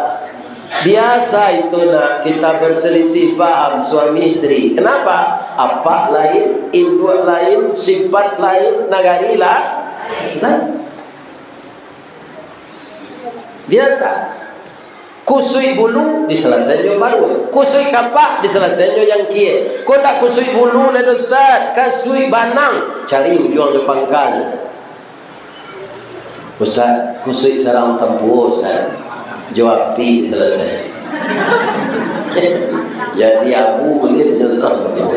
Biasa itu nak kita berselisih paham suami istri. Kenapa? Apa lain, induk lain, sifat lain, nagari lain. Biasa. Kusui bulu diselesaikan baru. Kusui kapak diselesaikan yang kia. Kau tak kusui bulu le Ustaz, kasui banang, cari ujung di pangkal. Ustaz, kusui sarang tempur Ustaz. Jawab pi selesai. Jadi aku boleh sarang tempur.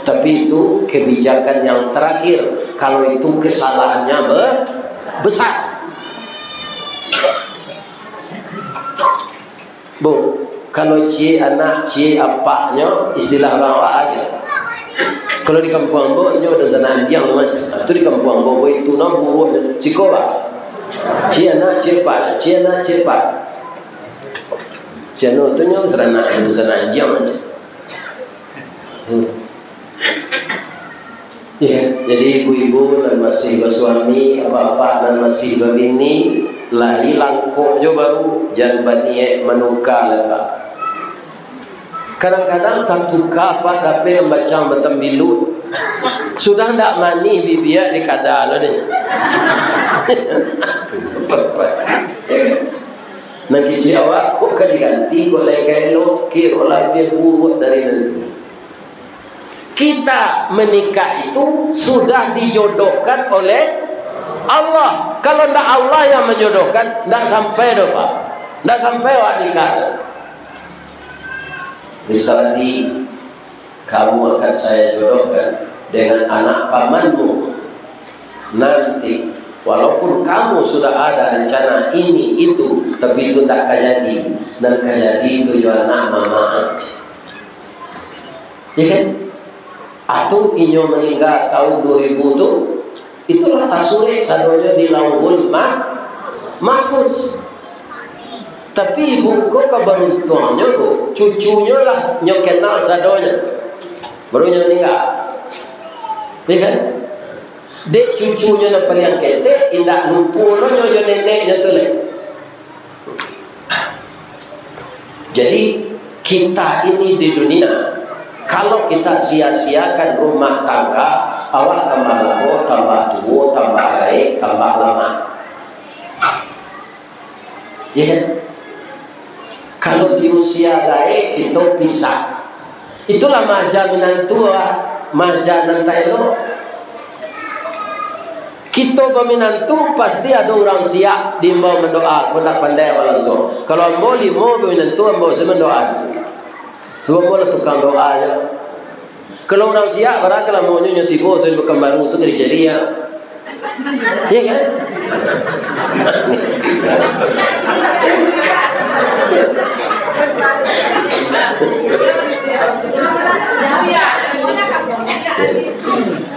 Tapi itu kebijakan yang terakhir. Kalau itu kesalahannya besar. Bu, kalau cik anak, cik apaknya istilah bawa aja. Kalau di kampung Ambo, nyo ada sana anjang macam. Itu di kampung Ambo itu nama buruk cikoba. Cik anak, cik pak, cik anak, cik pak. Cik anak itu nyo sana anjang macam. Ya, jadi ibu-ibu dan masih bersuami, bapak dan masih berbini, lari langkuk jo baru jangan baniye menukar letak. Kadang-kadang tak tukar apa tapi macam betembilu. Sudah ndak mani bibia di kadal ni. Nanti jawab kok diganti kok lagi lo kira lebih buruk dari nanti. Kita menikah itu sudah dijodohkan oleh Allah. Kalau tidak Allah yang menjodohkan, tidak sampai doh Pak. Tidak sampai wak nikah. Misalnya kamu akan saya jodohkan dengan anak pamanmu. Nanti walaupun kamu sudah ada rencana ini itu, tapi itu tidak kajadi. Dan kajadi itu juga anak mama. Ya kan? Atau inyo meninggal tahun 2000 tu, itulah tasure sadonya di Lauhul Mahfuz. Tapi ibu ko keberuntungannya ko, cucunya lah nyo kenal sadonya. Baru nyo meninggal. Ya kan? Dek cucunya na paling kete, indak lupa nyo neneknya tu le. Jadi kita ini di dunia, kalau kita sia-siakan rumah tangga, awak tambah lama, tambah tua, tambah baik, tambah lama. Ya kan? Kalau di usia baik itu pisah. Itulah majaminan tua, majanan taelo. Kita berminantu pasti ada orang siap di mau mendoa, pun nak pandai langsung. Kalau mau berminantu, mau mendoa. Cuma boleh tukang doa aja. Kalau orang siap, barang kalau mau nyonya tiba tu berkembang itu kerja. Ya kan?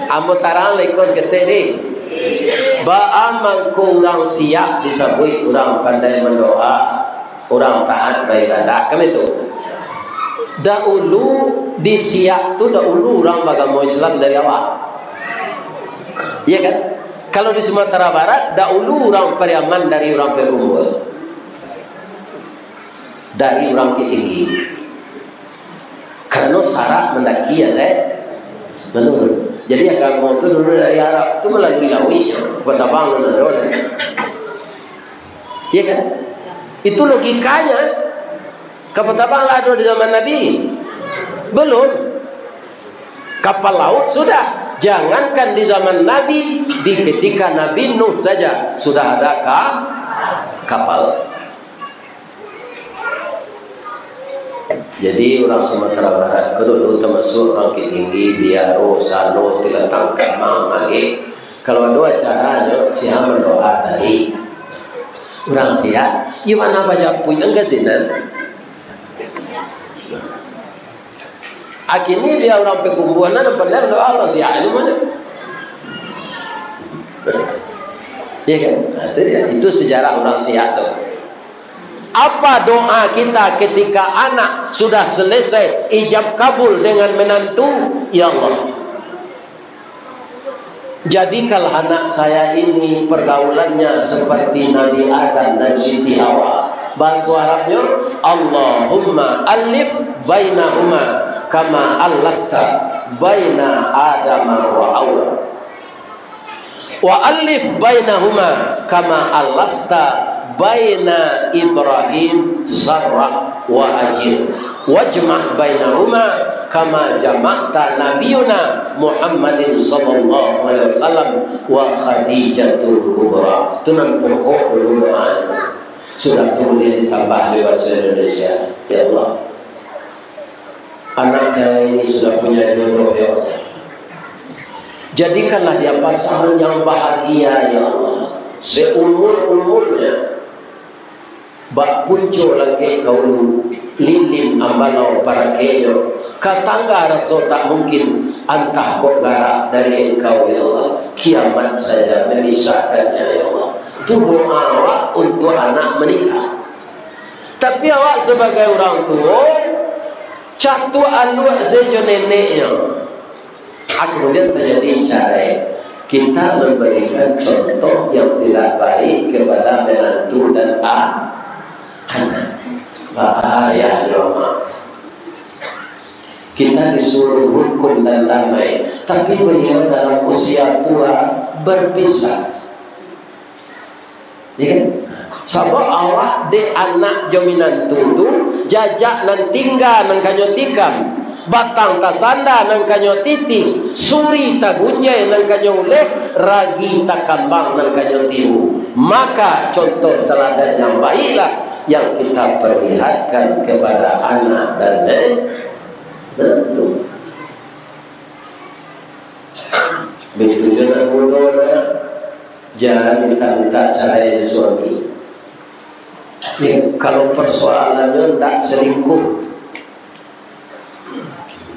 Amo tarang lekos kete ni. Baam kurang siap disebut orang pandai mendoa, orang taat beribadah. Kami tu. Dahulu disiap tu dahulu orang agama Islam dari awal. Iya kan? Kalau di Sumatera Barat dahulu orang Pariaman dari orang Perumur. Dari orang Tinggi. Karena syarat mendaki ada menurun. Jadi agama itu dulu dari Arab itu melalui lawinya, kota Bang dan Rola. Iya kan? Itu logikanya. Kapal terbang ada di zaman Nabi? Belum. Kapal laut sudah. Jangankan di zaman Nabi, di ketika Nabi Nuh saja sudah ada kapal. Jadi orang Sumatera Barat dulu termasuk orang Tinggi, Biaro, Salo, Tiletang, Kamang, Mage. Kalau ada acaranya, siapa mendoa tadi? Orang siap. Gimana baca punya enggak sih nan? Akhirnya dia orang pekumpulan dan benar doa orang sihat itu mana? Ya kan? Itu sejarah orang sihat tu. Apa doa kita ketika anak sudah selesai ijab kabul dengan menantu? Ya Allah, jadikanlah anak saya ini pergaulannya seperti Nabi Adam dan Siti Hawa. Bahasa Arabnya, Allahumma alif bainahuma kama allafta baina Adam wa Hawa. Wa alif bainahuma kama allafta baina Ibrahim Sarah wa Ajil. Wajma' bainahuma kama jama'ta nabiyuna Muhammadin sallallahu alaihi wasallam wa Khadijatul Kubra. Itu nan pokok dulu doa. Sudah kemudian ditambah lewat bahasa Indonesia. Ya Allah, anak saya ini sudah punya jodoh ya Allah. Jadikanlah dia pasangan yang bahagia ya Allah. Seumur-umurnya bak punco lagi kau lilin ambalau para kenyo katangga rasa tak mungkin antah kok garak dari engkau ya Allah. Kiamat saja memisahkannya ya Allah. Itu doa awak untuk anak menikah. Tapi awak sebagai orang tua catu aluak saja neneknya. Kemudian terjadi cara kita memberikan contoh yang tidak baik kepada menantu dan anak. Bahaya jemaah. Kita disuruh rukun dan damai, tapi beliau dalam usia tua berpisah. Ya kan? Sebab awak de anak jaminan tu jajak nan tinggal nan kanyo tikam, batang ta sanda nan kanyo titik, suri ta gunjai nan kanyo ulek, ragi ta kambang nan kanyo tiru. Maka contoh teladan yang baiklah yang kita perlihatkan kepada anak dan menantu. Begitu jangan mudah. Jangan minta-minta caranya suami. Ya, kalau persoalannya tidak selingkuh,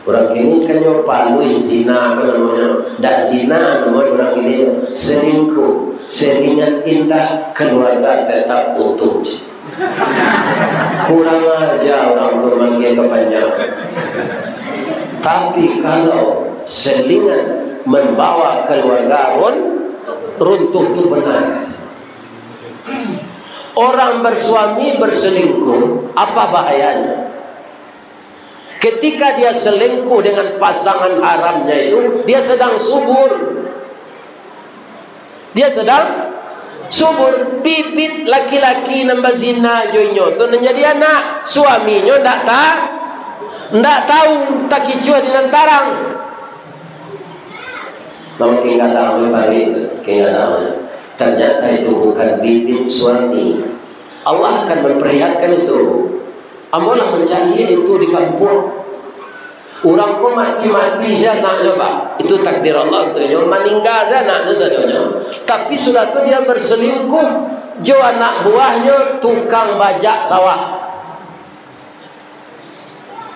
orang ini kan nyopalui zina namanya, tidak zina namanya orang ini selingkuh. Seringan indah keluarga tetap utuh. Kurang aja orang memanggil kepanjangan. Tapi kalau selingan membawa keluarga runtuh itu benar. Orang bersuami berselingkuh, apa bahayanya? Ketika dia selingkuh dengan pasangan haramnya itu, dia sedang subur. Dia sedang subur. Bibit laki-laki nambah zina jonyo tu menjadi anak suaminya ndak tahu tak kicua dengan tarang. Mungkin nggak tahu balik, nggak tahu. Ternyata itu bukan bibit suami. Allah akan memperlihatkan itu. Amalah mencari itu di kampung. Orang pun mati-mati saja naknya pak. Itu takdir Allah tu. Meninggal saja naknya sadonya. Tapi sudah tu dia berselingkuh. Jo anak buahnya tukang bajak sawah.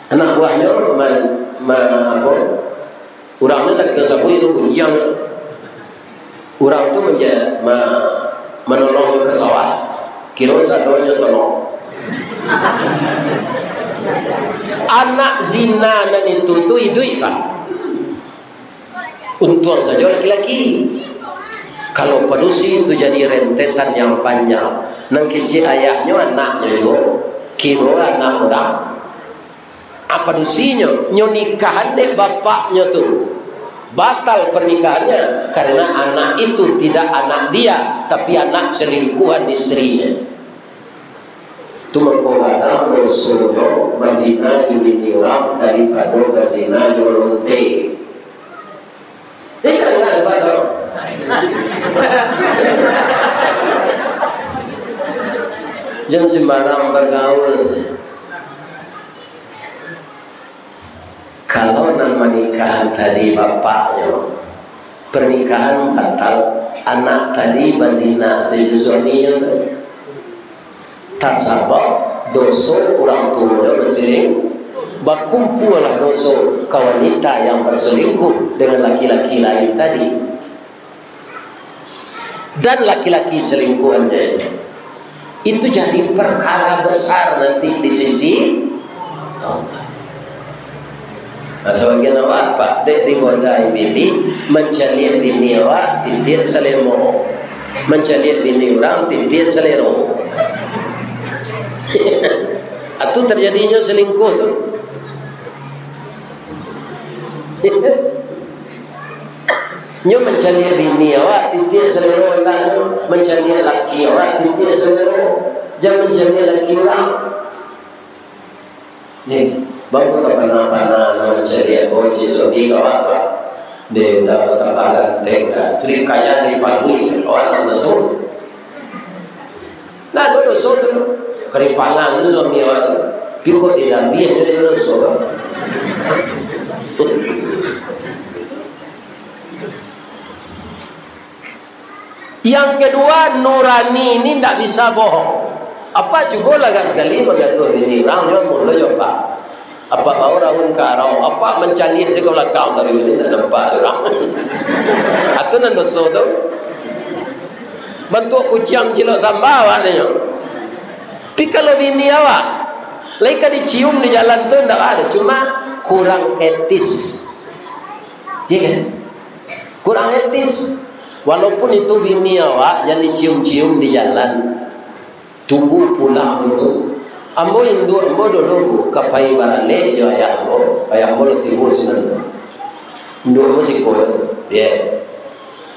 Anak buahnya apa? Orangnya lagi sapu itu gunjang. Orang tu menolong ke sawah. Kira sadonya tolong. Anak zina dan itu hidup kan. Untung saja laki-laki. Kalau pedusi itu jadi rentetan yang panjang. Nang kecil ayahnya anaknya juga. Kira anak orang. Apa dusinya? Nikahan deh bapaknya tu. Batal pernikahannya karena anak itu tidak anak dia, tapi anak selingkuhan istrinya. Itu mengkongkana Rasulullah mazina yulini orang daripada mazina yulunte. Ini kan apa tu? Jangan sembarang bergaul. Kalau nama nikahan tadi bapaknya, pernikahan batal, anak tadi bazina sejauh suaminya tak sabab dosa orang tuanya berkumpullah dosa wanita yang berselingkuh dengan laki-laki lain tadi, dan laki-laki selingkuhannya itu jadi perkara besar nanti di sisi Allah. Nah, sebagian awak pak dek digodai bini, mencari bini awak titir selemo, mencari bini orang titir selero. Itu terjadinya selingkuh tu. Nyo mencari bini awak titir selero lah, mencari laki awak titir selero, jangan mencari laki orang. Nih, bangku tak pernah mencari bocil sobi awak pak. Dia dah tak ganteng dah, trik kaya di pagi, awak tak tahu. Nah, tu tu keripangan tu suami awak, kau diambil dari dosa. Yang kedua, nurani ini tidak bisa bohong. Apa cukup lagak sekali mengatur ini orang yang mula coba. Apa orang ke arah apa mencari sekolah kau dari ini tidak nampak orang. Atau nanti dosa tu bentuk kucing cilok sambal awaknya. Tapi kalau bini awak leka dicium di jalan tu tidak ada, cuma kurang etis. Ya kan? Kurang etis. Walaupun itu bini awak yang dicium-cium di jalan, tunggu pulang itu. Ambo Hindu, ambo dulu kapai barale jo ayah ambo lo tibu sebenarnya. Hindu ambo si koyo, ya,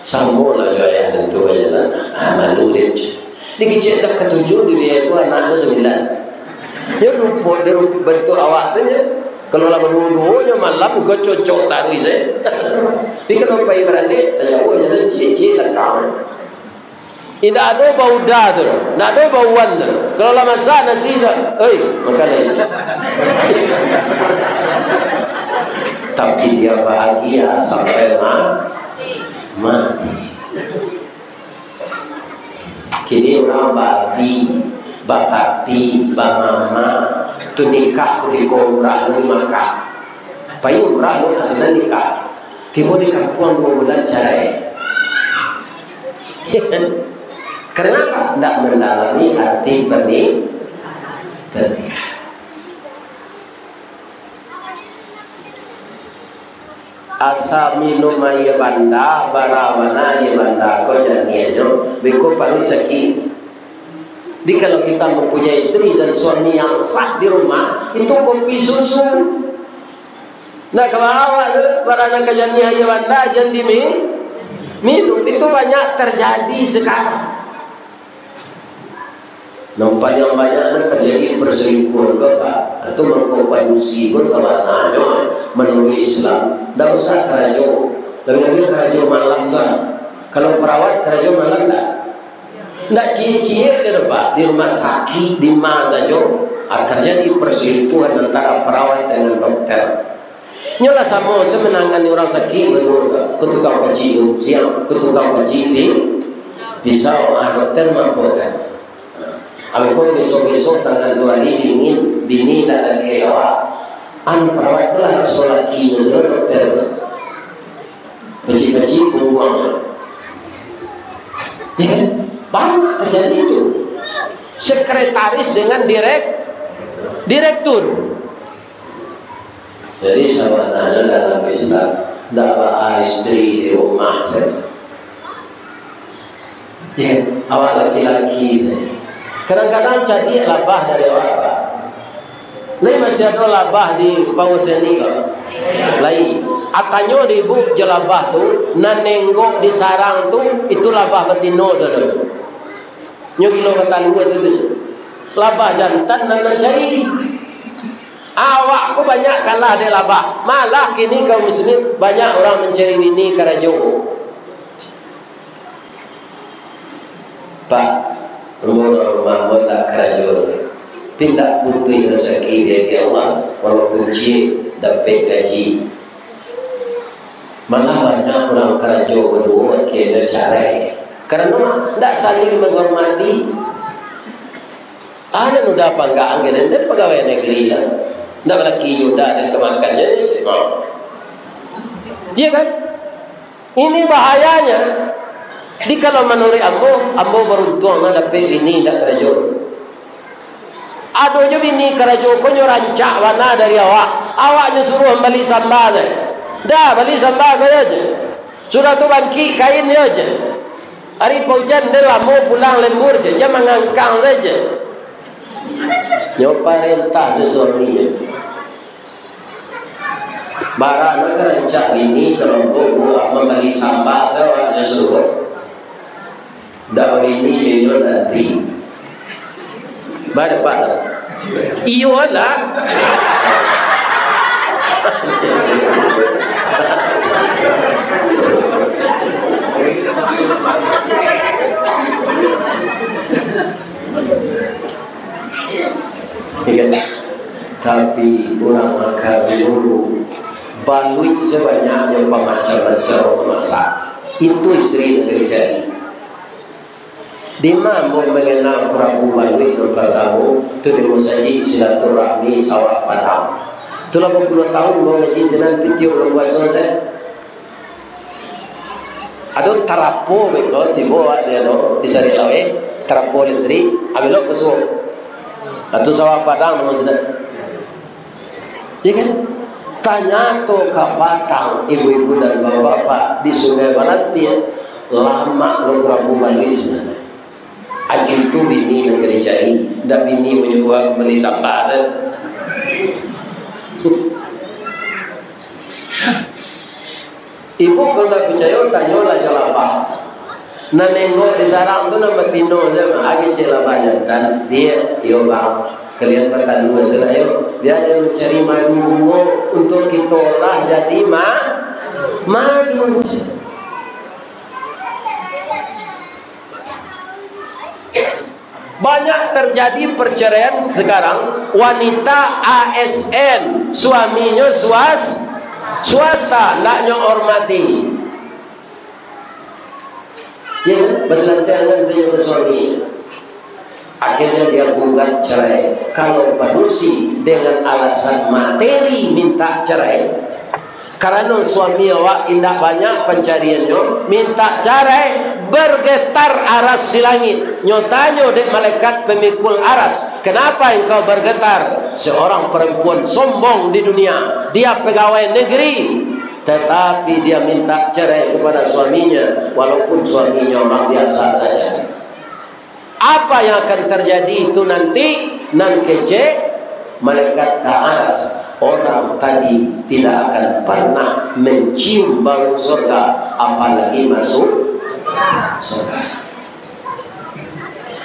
sambo lah jo ayah tentu jalan. Malu deh. Dikicet dah ketujuh di biaya gua anak gua 9. Dia rumput dia bentuk awak tu je. Kalau lama dua-duanya malam gua cocok taruh saya. Tapi kalau pai berani, dah jauh jalan cik-cik lekang. Tidak ada bau dah tu, tidak ada bauan tu. Kalau lama sah nasi dah, makan lagi. Tapi dia bahagia sampai mati. Kini orang babi, bapapi, bamama, tu nikah ketika umrah ni maka. Pai umrah ni asal nikah. Tiba di kampung 2 bulan cerai. Karena apa? Tidak mendalami arti pernikahan. Asa minum air banda, barawana air banda kau jadinya, beko paling sakit. Jadi kalau kita mempunyai istri dan suami yang sah di rumah, itu kopi susu. Nah kalau awak barana kejadian air banda jangan minum, itu banyak terjadi sekarang. Nampak yang banyak terjadi perselingkuhan ke Pak, atau mengkompanusi pun kemananya menurut Islam. Tidak usah kerajo, lebih-lebih kerajo malam kan. Kalau perawat kerajo malam tak. Tidak cie-cie ke Pak, di rumah sakit, di mana saja terjadi perselingkuhan antara perawat dengan dokter. Nyolah sama semenangani orang sakit berdua, ketukang peci siang, ketukang peci pisau, dokter mampu kan. Aku besok-besok tanggal 2 hari dingin, bini tak ada kewa. Perawat pelah solaki nusra dokter. Peci-peci pembuang. Ya, banyak terjadi itu. Sekretaris dengan direktur. Jadi sahabatnya dalam Islam dapat istri di rumah saya. Ya, awak laki-laki saya. Kadang-kadang cari labah dari orang. Lain masih ada labah di bawah sini ke? Lain. Atanyo ribu je labah tu, nanenggok di sarang tu, itu labah betino saudara. Nyo kilo kata dua saja. Labah jantan dan mencari. Awak ku banyak kalah dia labah. Malah kini kaum muslimin banyak orang mencari bini karajo. Pak, rumah tak kerajo, pindah putih rezeki dari Allah, walaupun cik dapat gaji. Malah banyak orang kerajo berdua kena cerai, karena tidak saling menghormati. Ada nuda panggang, dia pegawai negeri lah. Ndak lagi Yuda dan kemakannya. Iya kan? Ini bahayanya. Di kalau menurut ambo beruntung ada ini tidak kerajaan. Aduh je bini kerajaan ko rancak warna dari awaknya suruh beli sambal dah beli sambal aja. Sudah tu bangki kain aja. Hari hujan dia lah mau pulang lembur je, dia mengangkang saja. Nyoba rentah suaminya. Barang rancak bini kalau buat membeli sambal awaknya suruh. Dah ini yo nanti. Pada pada. Iyo lah. Tapi kurang makan dulu. Balui sebanyaknya pemacam-macam memasak. Itu istri negeri jadi. Di mana mau mengenal Prabu Balui dan Pertamu itu di Musaji silaturahmi sawah padang. Itu 80 tahun mau ngaji senang pitiup orang buasa saya. Ada tarapo begitu tibo ada no di Sari Lawe tarapo listri ambilok kusuk. Atau sawah padang maksudnya. Ya kan? Tanya tu ke Batang ibu-ibu dan bapak-bapak di Sungai Balantia lama lo Prabu Balui sana. Aji tu bini negeri cari, dah bini menyuruh beli sambal. Ibu kalau tak percaya, tanyalah jalapa. Nak nengok di sarang tu nak bertino je, agi celah banyak dan dia, yo bang, kalian bertanya dua sana yo, dia mencari madu untuk kita olah jadi madu. Banyak terjadi perceraian sekarang. Wanita ASN, suaminya swasta, naknya hormati. Ya, berselantian dia bersuami. Akhirnya dia gugat cerai. Kalau padusi dengan alasan materi minta cerai, karena suami awak indah banyak pencariannya, minta cerai, bergetar aras di langit. Nyotanya dek malaikat pemikul aras. Kenapa engkau bergetar? Seorang perempuan sombong di dunia, dia pegawai negeri, tetapi dia minta cerai kepada suaminya, walaupun suaminya orang biasa saja. Apa yang akan terjadi itu nanti kece malaikat ke aras. Orang tadi tidak akan pernah mencium bau surga, apalagi masuk surga.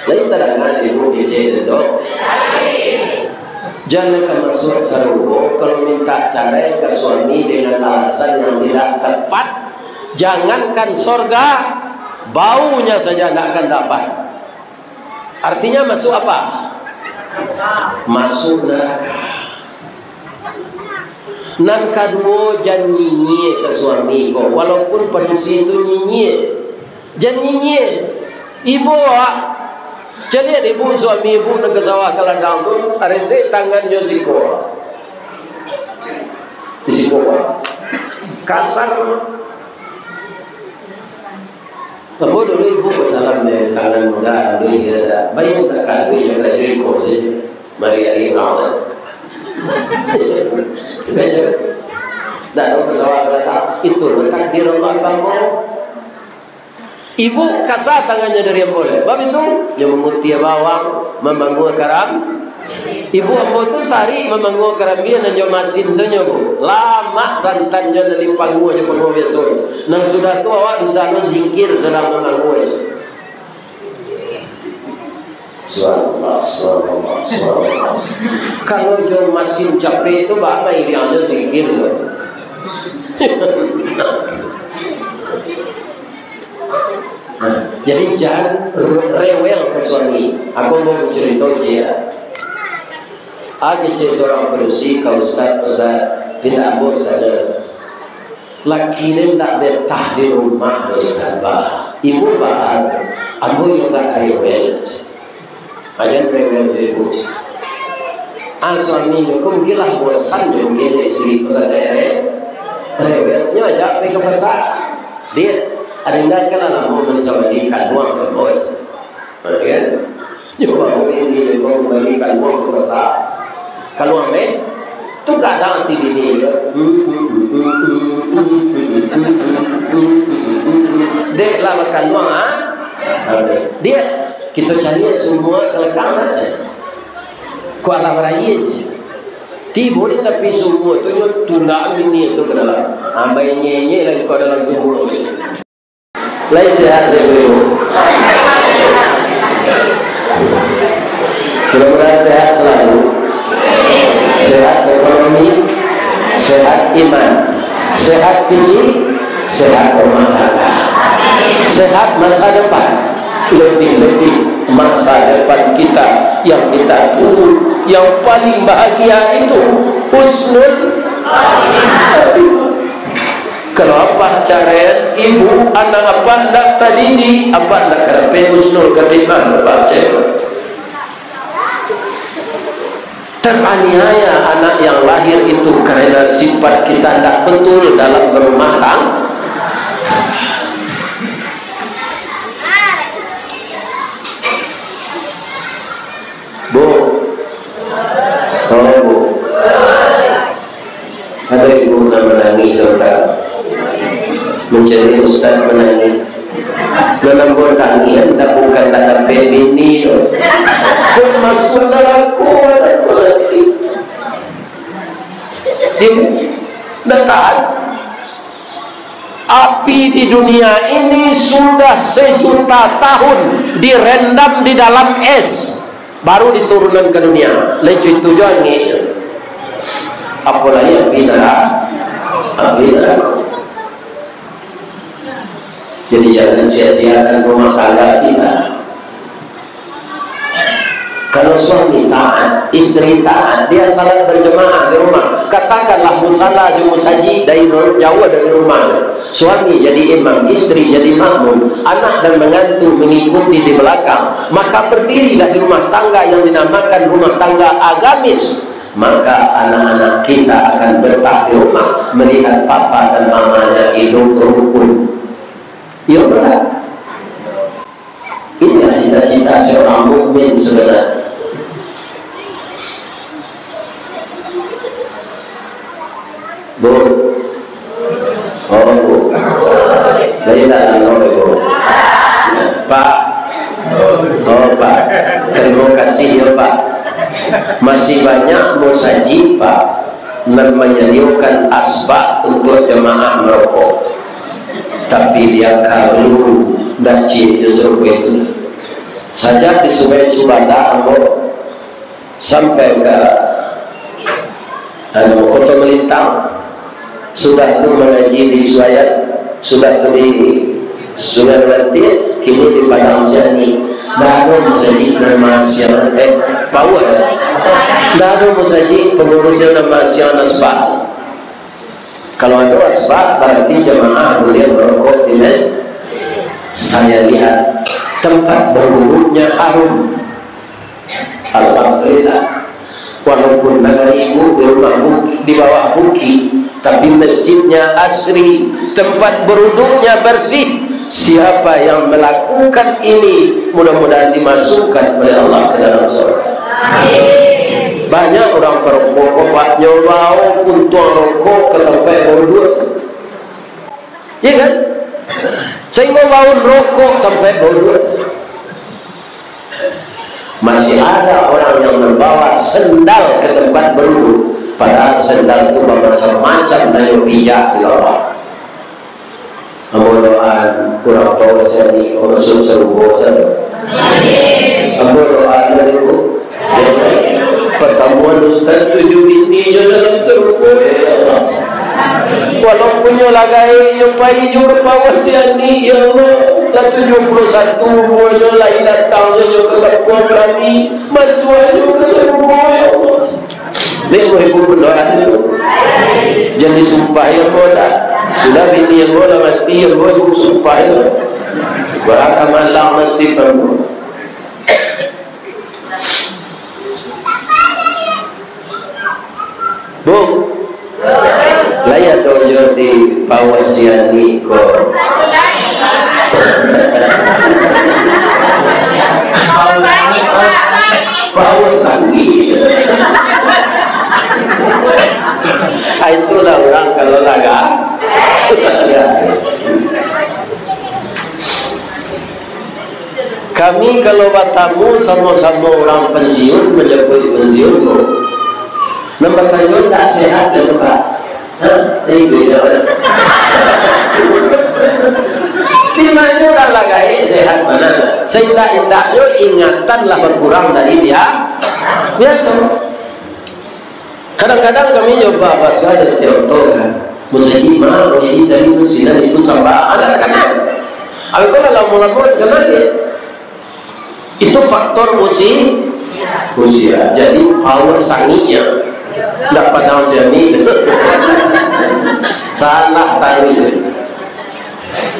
Jadi terangkan ibu kecil itu, jangan masuk sarubo kalau minta cerai ke suami dengan alasan yang tidak tepat. Jangankan surga, baunya saja tidak akan dapat. Artinya masuk apa? Masuk neraka. Nan kedua jangan nyinyir ke suami kau, walaupun padusi itu nyinyir, jangan nyinyir. Ibu jadi ibu suami ibu nak ke sawah ke ladang tu, arese tangannya siko, kasar. Kamu dulu ibu bersalam dengan tangan muda, dulu dia bayi tak kadu yang kerja kau sih, Maria Rinalda. Dan berkata itu takdir Allah kamu. Ibu kasar tangannya dari yang boleh. Bab itu dia memutih bawang, membangun garam. Ibu ambo tu sari membangun garam dia dan dia masin tu nyobo. Lama santannya dari panggung je panggung biasa. Nang sudah tu awak di sana zikir sedang membangun. Subhanallah. Kalau jom masin capek itu apa idealnya zikir tu. Jadi jangan rewel ke suami. Aku mau bercerita dia. Aku seorang perusi kau ustaz tidak bos ada. Laki ni tak betah di rumah ustaz bah. Ibu bah, aku juga rewel. Ajan rewel ibu. suaminya kok mungkin lah bosan dia mungkin istri bosan rewelnya aja pergi ke pasar dia ada yang nak kenal mau mensawadikan uang ke bos kan coba ini kau memberikan uang ke pasar kalau ame tu kadang TV ni dek lah makan uang dia kita cari semua kelekaran aja kuala raya je tiba di tepi semua tu tunda ini itu ke dalam ambai nyenye lagi kau dalam tubuh lain sehat dulu mudah-mudahan sehat selalu sehat ekonomi sehat iman sehat fisik sehat rumah tangga sehat masa depan lebih-lebih masa depan kita yang kita tunggu yang paling bahagia itu husnul khatimah. Kalau apa cara ibu anak apa nak tadi apa nak kerja husnul khatimah baca teraniaya anak yang lahir itu karena sifat kita tidak betul dalam berumah tangga. Bu, oh bu, ada ibu yang menangis saudara, mencari ustaz menangis, menambah tangian, tak bukan tak sampai bini, pun masuk dalam kuat lagi, dia tahan. Api di dunia ini sudah 1 juta tahun direndam di dalam es. Baru diturunkan ke dunia. Lain tujuannya apalagi api neraka. Jadi jangan sia-siakan rumah tangga kita. Kalau suami taat, istri taat, dia salat berjemaah di rumah. Katakanlah musalla di musaji dari jauh dari rumah. Suami jadi imam, istri jadi makmum, anak dan menantu mengikuti di belakang. Maka berdirilah di rumah tangga yang dinamakan rumah tangga agamis. Maka anak-anak kita akan betah di rumah melihat papa dan mamanya hidup rukun. Ya benar. Inilah cita-cita seorang mukmin sebenarnya. Bu, oh bu, dari dalam bu, Pak, oh Pak, terima kasih ya Pak. Masih banyak musaji Pak menyediakan asbak untuk jemaah merokok, tapi dia kalau dan cip serupa itu saja di Sungai Cibanda sampai ke Kota Melintang. Sudah tu mengaji di Suayat, sudah tu di Sungai Berati, kini di Padang Siani. Dah ada musaji nama siapa? Power. Dah ada musaji pengurusnya nama siapa asbak. Kalau ada asbak berarti jemaah boleh merokok di mes. Saya lihat tempat berwuduknya harum. Alhamdulillah. Walaupun negeri ibu di rumah bukit, di bawah bukit, tapi masjidnya asri, tempat berwuduknya bersih. Siapa yang melakukan ini mudah-mudahan dimasukkan oleh Allah ke dalam surga. Banyak orang perokok obatnya bau pun tuang rokok ke tempat berwuduk, ya kan? Sehingga bau rokok tempat berwuduk. Masih ada orang yang membawa sendal ke tempat berwuduk, padahal sendal itu macam-macam dari pijak di bawah. Amodoan kurang tahu saya ni masuk serubo kan? Amodoan dari itu pertemuan Ustaz 7 binti je dalam serubo ya. Walaupun yo lagai yo pai juga bawah sian ni ya Allah. 71 boleh lain datang je ke kampung kami masuk ke serubo ya Allah. Lego ibu berdoa dulu. Jangan disumpah ya Allah. Sudah bini yang Allah mati yang Allah sumpah ya. Barakallah nasib Allah. Bu, laya dojo di pawasiani ko. Pawasiani. Itulah orang kalau laga. Kami kalau bertamu sama-sama orang pensiun, menjadi pensiun tu, nombor pensiun tak sehat dan Pak. Ini beda. Di mana orang lagai sehat mana? Sehingga indahnya ingatanlah berkurang dari dia. Biasa. Kadang-kadang kami coba bahasa dan teoto kan. Muslimah, royai jadi itu sinan itu sama anak kan. Aku kalau mula-mula kenapa? Itu faktor usia. Jadi power sanginya dapat tahun sini salah tahu.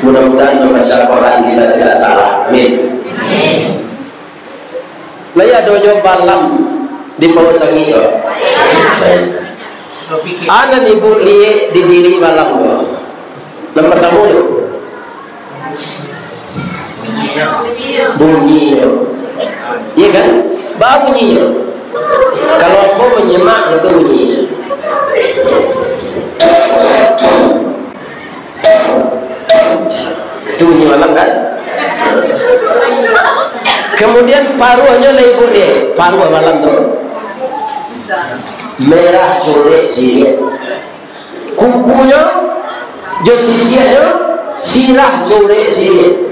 Mudah-mudahan membaca Quran kita tidak salah. Amin. Laya dojo balam di power sanginya. Ada ibu liye di diri balam tu. Nomor tamu tu. Bunyinya, iya kan? Bah bunyinya. Kalau mau menyimak itu bunyinya. Itu bunyi malam kan? Kemudian paruhnya ibu dia, paruh malam tu merah coret sirih, kukunya, josisianya sirah coret sirih.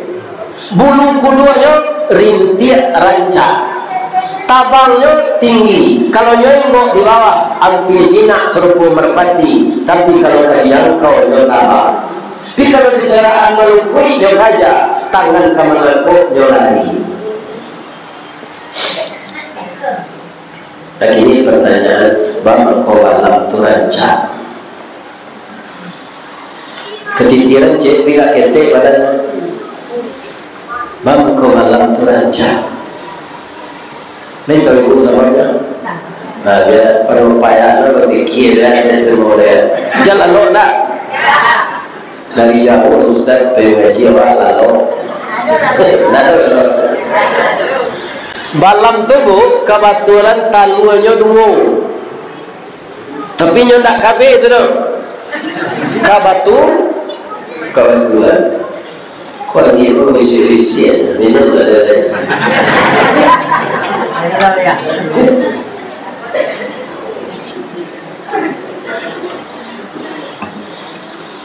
Bulu kuduanya rintik rancak, tabangnya tinggi. Kalau nyengok di bawah, hampir jinak serupa merpati. Tapi kalau kalian kau nyolak. Tapi kalau diseraan melukui dia saja, tangan kamu dia lari. Dan ini pertanyaan, bagaimana kau alam tu rancak? Ketitiran cek pihak ketek badan. Bang kau malam tu rancak. Ini tahu ibu samanya. Nah dia perupayaan berfikir dia semua dia. Jalan lo nak. Dari jauh Ustaz pengaji lalu. Nada. Balam tu bu kebetulan taluannya dua. Tapi nyo tak kabeh tu dong. Kebetulan. Kau ni pun isi minum ada.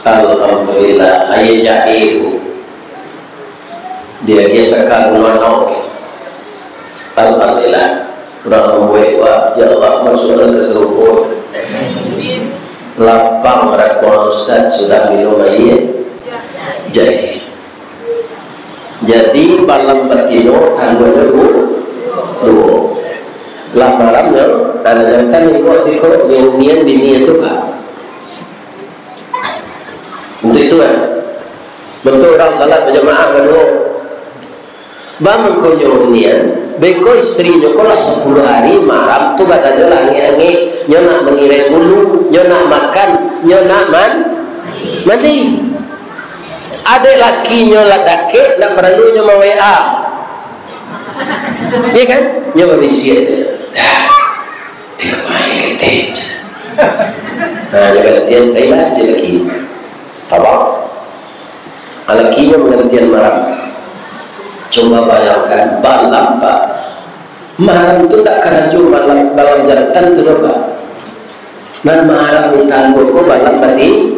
Alhamdulillah, ayah jahil. Dia biasa kaguan orang. Alhamdulillah, kurang membuat ya Allah masuk ke surga. Lapang rakyat Ustaz sudah minum air jahil. Jadi malam batino tanggal dua malamnya dan jantan ibu siko reunian bini itu kan untuk itu kan bentuk orang salat berjamaah kedua bangun kau reunian beko istrinya kalau 10 hari malam tu badannya langi-langi nyonak mengirai bulu nyonak makan nyonak mandi. Ada lakinya ladake nak perlunya mau WA. Iya kan? Nyoba bisi aja. Dah. Tengok mai ketek. Nah, gantian ai baca lagi. Tabak. Lakinya menggantian malam. Coba bayangkan malam Pak. Malam tu tak keraju malam jantan tu Pak. Dan malam utangku malam berarti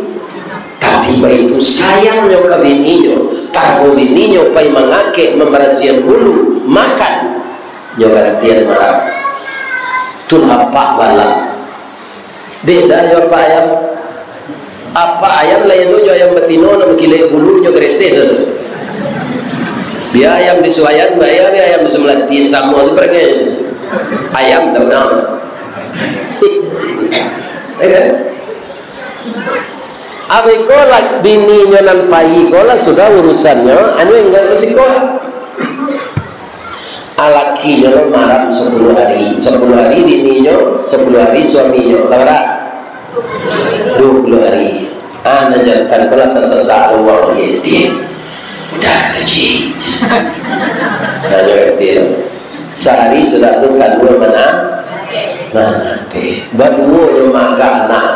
tapi itu sayangnya ke bininya, taruh bininya pai mengake memberasihan bulu makan nyogantian marah tu apa balam beda jo apa ayam lain jo ayam betino nam kile bulunya greseh tu dia ayam disuayan bayar dia ayam disembelatin sama seperti ayam tahu nama Abi kolak bininya nampai kolak sudah urusannya anu enggak sekolah. Alakinya marah 10 hari bininya 10 hari suaminya. Tahu tak? 20 hari. Jantan kalau tak sesak uang dia. Udah kata cik. Dia. Sehari sudah tukar 2 mana? Nanti. Berdua je makan anak.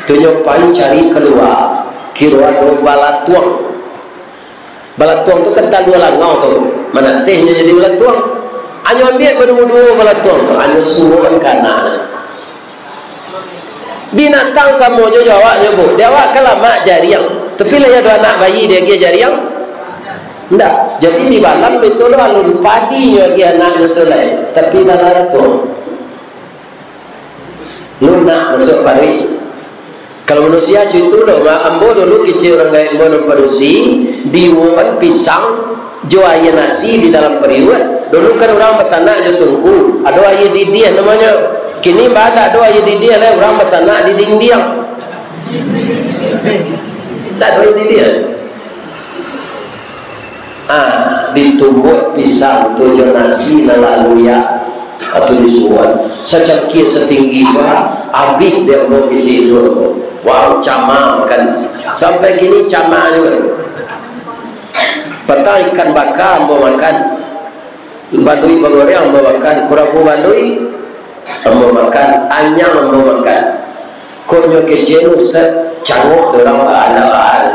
Tunjukan cari keluar. Kira ada balatuang. Balatuang tu kental 2 langau tu. Mana tehnya jadi balatuang. Hanya ambil berdua-dua balatuang tu. Hanya suruhan kanan. Binatang sama je jawabnya bu. Dia awak kalau mak jariang. Tapi lah ada anak bayi dia jariang. Tidak. Jadi di malam itu lo alun padinya dia anak itu lain. Tapi balatuang. Lu nak masuk pari. Kalau manusia itu loh, ambo dulu kecil orang gaya ambo memproduksi diwan pisang, jual air nasi di dalam periwet. Dulu kan orang bertanah je tungku, ada air didiah namanya. Kini ada air didiah lah, orang bertanah di dinding. Tak ada air didiah. Ditumbuk pisang tu jual nasi lalu ya atau disuruh. Secakir setinggi bah, habis dia ambo kecil dulu. Wow, cama kan sampai kini cama juga. Petang ikan bakar ambo makan, badui bagoreng ambo makan, kurapu badui ambo makan, anyang ambo makan. Konyo kecil ustaz cangok orang ada.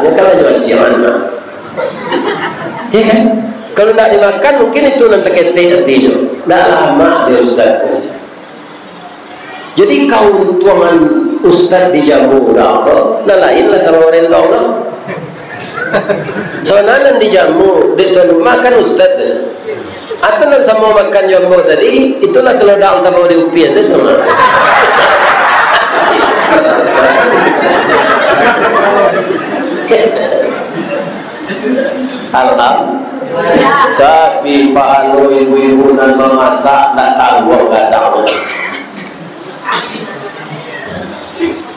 Ya kalau jual siaran mah. Ya kan? Kalau tak dimakan mungkin itu nanti ketek artinya. Dah lama dia ustaz. Jadi keuntungan ustaz di jamu dah kok, lain lah kalau orang tahu lah. Soalnya di jamu, di tuan makan ustaz. Atau nak sama makan jamu tadi, itulah selodang kalau di upiah tu lah. Alhamdulillah. Tapi kalau ibu-ibu nak memasak, nak tanggung tak tahu.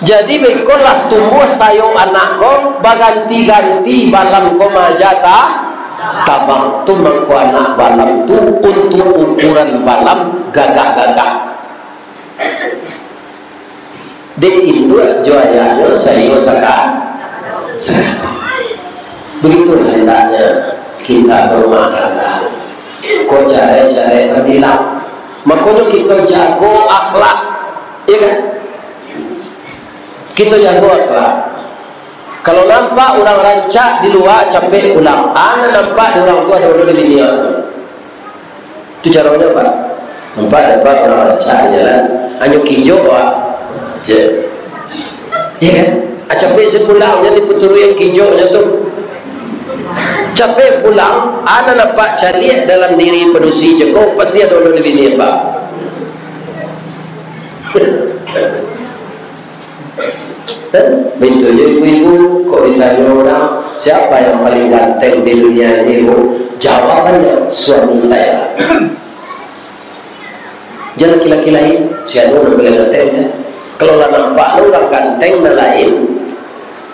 Jadi bekolah tumbuh sayung anak ko baganti-ganti balam ko majata tabang tumang ko anak balam tu untuk ukuran balam gagak-gagak. Di Indo jualnya sayur sekarang. Begitu hendaknya kita berumah tangga. Ko cara-cara terbilang. Makanya kita jago akhlak, ya kan? Kita jago akhlak. Kalau nampak orang rancak di luar capek ulang, nampak di orang tua ada orang di dunia. Itu caranya apa? Nampak orang rancak jalan, hanya kijau je. Ya kan? Capek sepulang jadi puturu yang kijau je tu. Capek pulang, nampak cari dalam diri penusi je. Kau pasti ada orang di dunia apa? Bentuknya ibu-ibu, kok ditanya orang siapa yang paling ganteng di dunia ini, bu? Jawabannya suami saya. Jangan laki-laki siapa orang paling ganteng ya? Kalau lah nampak orang ganteng dan lain,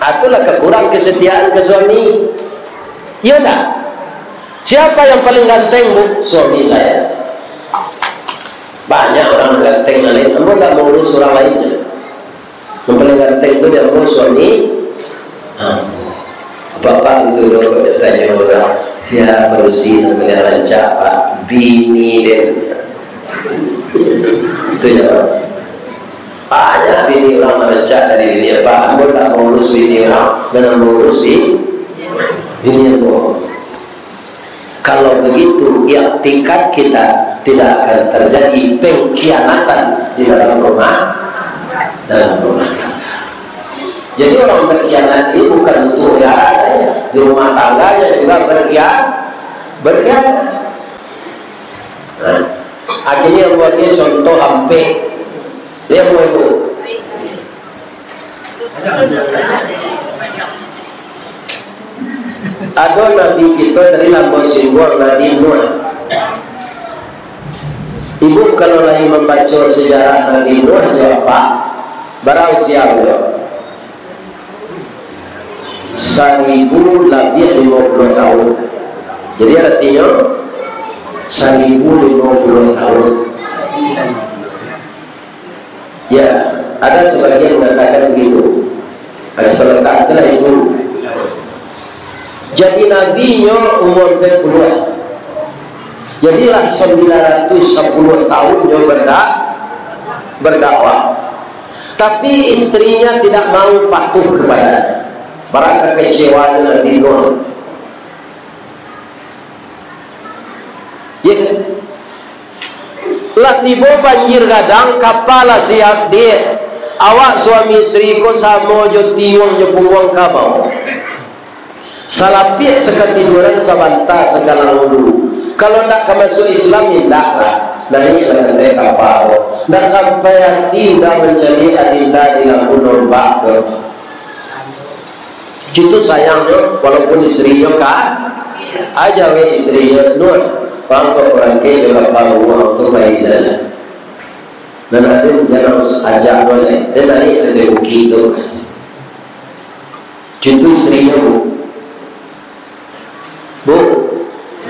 itulah kekurang kesetiaan ke suami. Ya tak? Siapa yang paling ganteng, bu? Suami saya. Banyak orang ganteng dan lain, namun tak mengurus orang lainnya. Yang paling ganteng itu dia mau suami. Bapak itu loh tanya orang siapa berusia yang paling rancak pak bini dia. Itu ya pak. Banyak bini orang rancak dari bini pak. Aku tak mengurus bini orang dan mengurus bini orang. Kalau begitu iktikad kita tidak akan terjadi pengkhianatan di dalam rumah. Jadi orang berkhianat ini bukan untuk ya saya di rumah tangganya juga berkhianat. Akhirnya buatnya contoh hampir dia mau ibu. Ada nabi kita dari lambung simbol Nabi Nuh. Ibu kalau lagi membaca sejarah Nabi Nuh siapa? Barang siapa? 1050 tahun. Jadi artinya 1050 tahun. Ya, ada sebagian mengatakan begitu. Ada sebagian lah itu. Jadi nabinya umur 40. Jadilah 910 tahun dia berdakwah. Tapi istrinya tidak mau patuh kepadanya. Para kekecewaan Nabi Nuh. Ya. Lah tiba banjir gadang, kapal siap dia. Awak suami istri ko sama jo tiwang jo pungwang kabau. Salapik seketiduran sabanta segala dulu. Kalau nak masuk Islam tidak lah. Naik lantai kapal. Dan sampai hati dah menjadi adinda di lampu nombak. Itu sayangnya walaupun istrinya kan aja we istrinya Nur. Bangkok orang kaya juga paruh untuk bayi sana. Dan ada jangan ajak boleh. Dan naik ada uki itu. Itu istrinya Bu,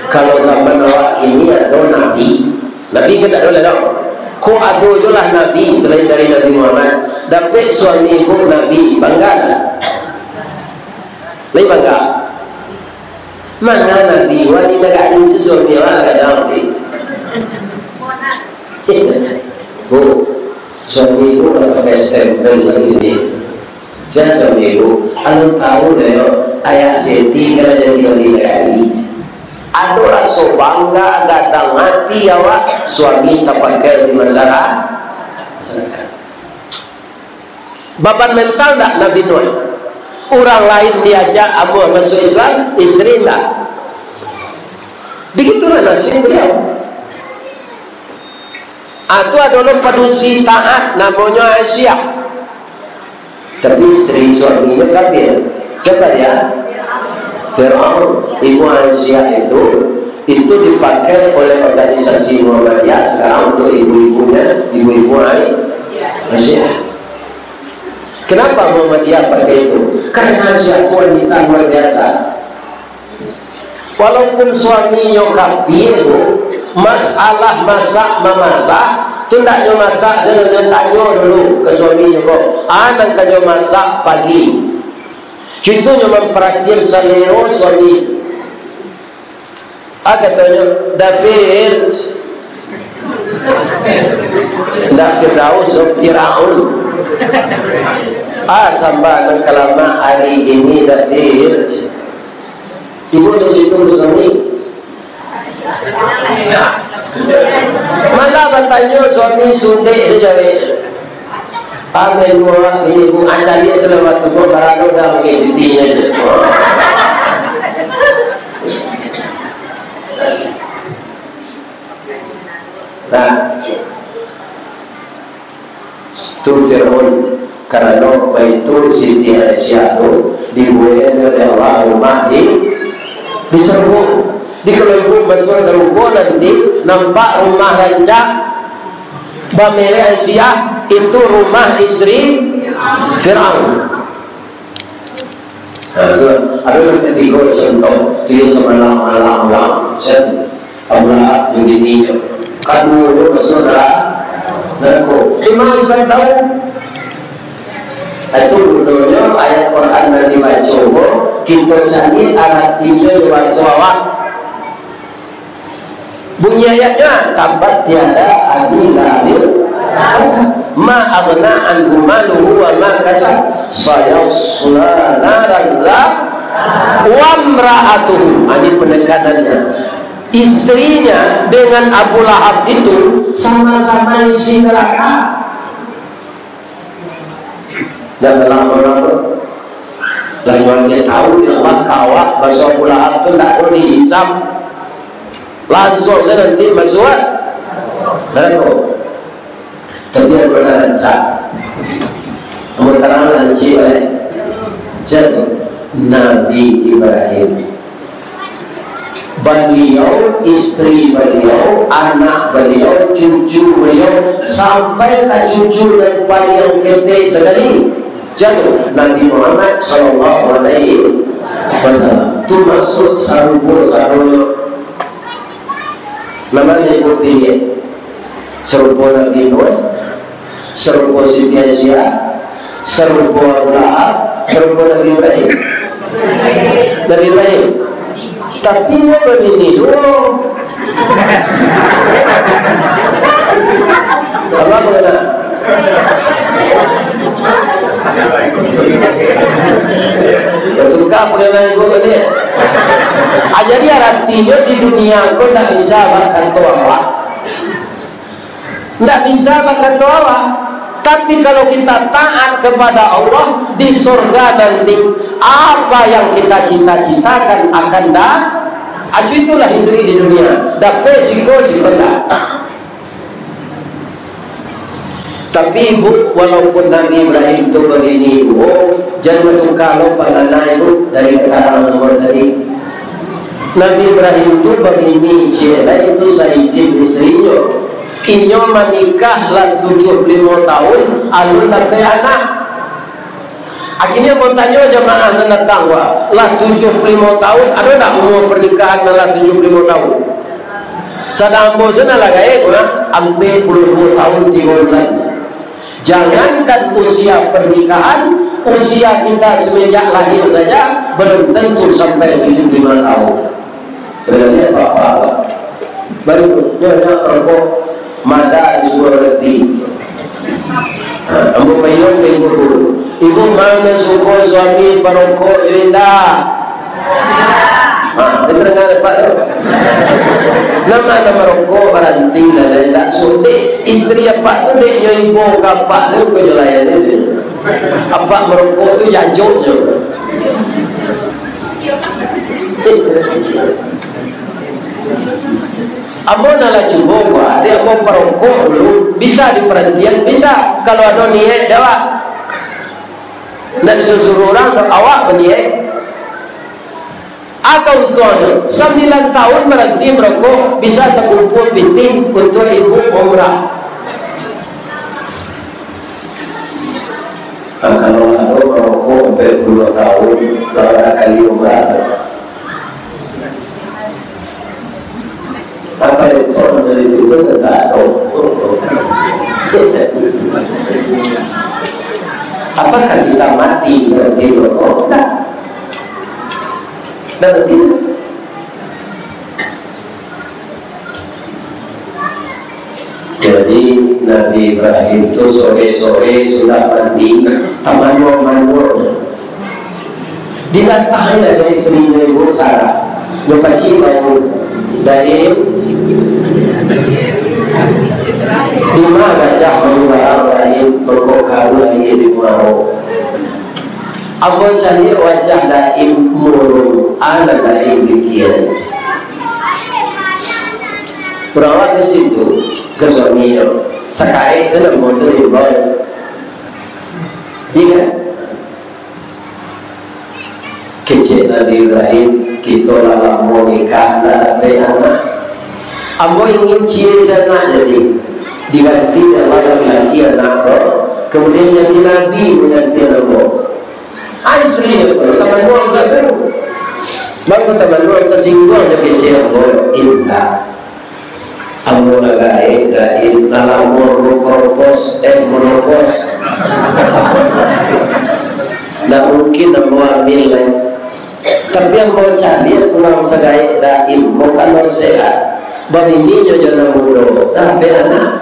kalau zaman awak ini ada Nabi kita tak boleh dong. Kau ada je lah Nabi selain dari Nabi Muhammad. Dapat suami ibu Nabi, bangga tak? Lebih bangga. Mana Nabi? Wanita tak ada sesuami orang tak ada nanti. Bu, suami ibu tak pakai stempel lagi ni. Saya suami ibu, anu tahu dah yo. Ayat seti kalau jadi kali ada rasa bangga gadang hati awak suami tak pakai di masyarakat. Beban mental tak Nabi Nuh? Orang lain diajak abu masuk Islam, istri tak. Begitulah nasib beliau. Itu adalah padusi taat namanya Aisyah. Tapi istri suaminya kafir. Siapa dia? Fir'aun. Ibu Aisyah itu dipakai oleh organisasi Muhammadiyah sekarang untuk ibu-ibu Aisyah. Kenapa Muhammadiyah pakai itu? Karena Aisyah wanita luar biasa. Walaupun suaminya kafir, masalah memasak tu taknya masak, jangan tanya dulu ke suaminya kok. Anak kaya masak pagi. Contohnya memperhatikan selera suami. Katanya David Firdaus Firaun. Sampai kelama hari ini David. Ibu itu suami. Mana bertanya suami sundik saja. Amin wa ibu acari selamat tu barang dah mengikuti je. Nah, tu Fir'aun karena Baitul Siti Aisyah tu dibuat oleh Allah rumah di serbu. Di kalau ibu masuk serbu nanti nampak rumah rancak Bamere Aisyah itu rumah istri Fir'aun. Ada yang ketiga contoh dia semalam Allah begini kan dulu saudara aku cuma saya tahu itu dulunya ayat Quran yang dibaca kita cari artinya diwasawak. Bunyi ayatnya tabat tiada adil ma aghna anhu maluhu wa ma kasab sayasla naran wa imra'atuhu. Ini penekanannya. Istrinya dengan Abu Lahab itu sama-sama isi neraka. Dan lama-lama lalu dia tahu dia kawat bahasa Abu Lahab itu tak perlu dihisap. Langsung saja nanti masuk neraka. Tapi yang pernah rancak Menterang lanci jatuh Nabi Ibrahim. Beliau, istri beliau, anak beliau, cucu beliau, sampai ke cucu dan paling kete sekali jatuh Nabi Muhammad Sallallahu Alaihi Wasallam. Itu masuk sarubur namanya ibu pilih serupa Nabi Nuh. serupa Siti Aisyah, serupa Abraham, serupa Nabi Ibrahim. Nabi Ibrahim. Tapi dia begini dulu. Apa kena? Betulkah pengenaan gue ini? Jadi artinya di dunia kau tak bisa makan toa, tak bisa makan toa. Tapi kalau kita taat kepada Allah di surga nanti, apa yang kita cita-citakan akan dah. Itulah hidup di dunia. Dapat siko dah. Tapi ibu, walaupun Nabi Ibrahim itu begini, jangan betul kalau pengenai ibu dari keterangan nomor tadi. Nabi Ibrahim itu begini, cila itu saya izin istrinya. Kinyo menikah lah 75 tahun, alun dapat anak. Akhirnya mau tanya jemaah anak tangwa, lah 75 tahun, ada tak umur pernikahan lah 75 tahun? Sadang bosan lah gaya, hampir 20 tahun 3 bulan. Jangankan usia pernikahan, usia kita semenjak lahir saja belum tentu sampai 75 tahun. Sebenarnya apa-apa. Baru nyonya rokok mata di suara reti. Ambo payung ke ibu dulu. Ibu mana suka suami perokok Linda? Dengar Pak tu. Nama merokok berhenti lah. Tak sudah istri apa tu dia ibu kapak tu kau jelayan ni. Apa merokok tu jajuk je. Amo nak cuba gua, dia mau perokok dulu, bisa diperhentian, bisa. Kalau ada niat dah, nak disuruh orang, awak berniat. Akau tuan 9 tahun berhenti merokok, bisa terkumpul pinting untuk ibu umrah. Kalau ada merokok sampai 10 tahun, berapa kali umrah? Apa itu orang itu pun tak tahu. Apakah kita mati berhenti merokok? Tak. Berhenti. Jadi Nabi Ibrahim itu sore-sore sudah mandi, taman-taman dilatahnya dari istrinya Ibu Sarah. Lupa cium dari 5 gajah menjual lain berkokaru lagi di mau. Abang cari wajah daim murung, anak daim bikin. Berawat ke situ ke suaminya. Sekarang saya mau terima. Iya. Kecil Nabi Ibrahim kita lama mau nikah dan ada anak. Ambo ingin ciri anak jadi diganti dengan laki-laki anak kemudian jadi Nabi mengganti anak. Asli teman dua juga tu. Bangku teman dua tersinggung je kecil ambo indah. Ambo lagai dari dalam monokorpos monopos. Tak mungkin ambo ambil tapi yang mau cari kurang sedai daim kau kalau sehat bagi ini jangan bodoh tapi anak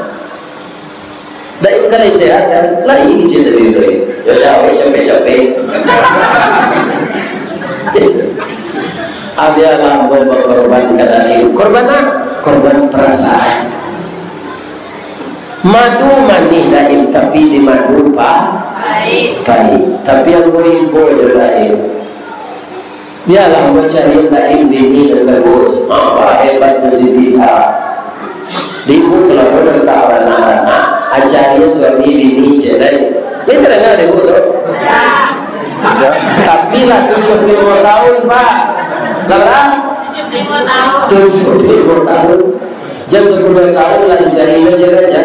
daim kalau sehat kan lain je lebih baik jauh capek-capek abialah bawa korban kadang korban apa? Korban perasaan madu manis daim tapi di madu pahit tapi yang boleh daim biarlah mencari daim bini dan bagus. Apa hebat Siti Sarah. Ibu kalau pun tak anak-anak, ajarin suami bini cerai. Ini terdengar ibu tu? Tapi lah 75 tahun Pak. Berapa? 75 tahun. Jam 10 tahun lah cari cerai.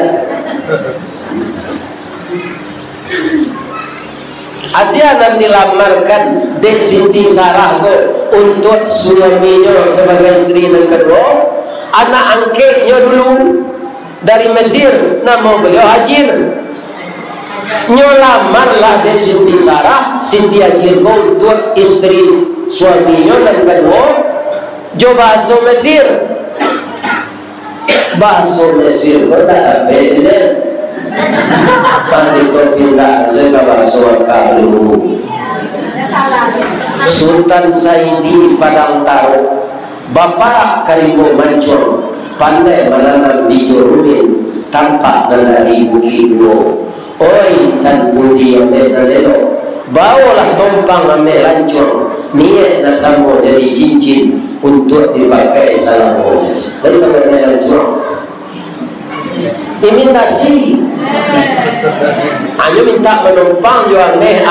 Asia nak dilamarkan Dek Siti Sarah untuk suaminya sebagai istri yang kedua. Anak angkatnya dulu dari Mesir, nama beliau Hajir. nyolamarlah dari Siti Sarah, Siti Ajirgo untuk istri suaminya dan kedua jo bahasa Mesir. Bahasa Mesir kok tak beda. Nanti kau pindah ke bahasa Kalu. Sultan Saidi Padang Taro, Bapak Karimbo Mancor, pandai menanam bijurumin tanpa menari bukido. Oi tan budi ame nalelo, bawalah tompang ame lancur, niat nak sambung jadi cincin untuk dipakai salamu. Dari mana lancur? Imitasi. Hanya minta menumpang jual meh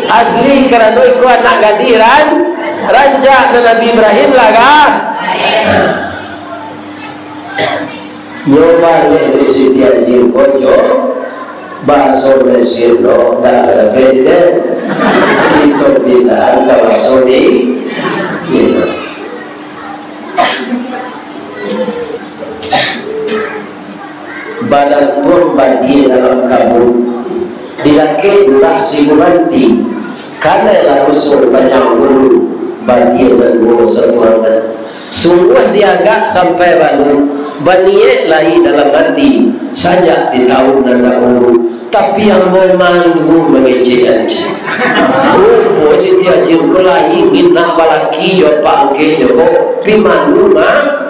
asli kerana itu anak gadiran rancak Nabi Ibrahim lah. Nyoba dari Siti Ajin Kojo bahasa Mesir no dah beda itu bilang kalau Saudi gitu. Badan tuan badi dalam kabut dilaki durah simulanti karena lalu sur banyak bulu badi dan bulu setuangan sungguh diagak sampai balu baniat lain dalam hati saja di tahun dan dahulu tapi yang memandu mengecekan oh Siti Ajin ko lain ingin balaki yo pangke yo pimandu mah.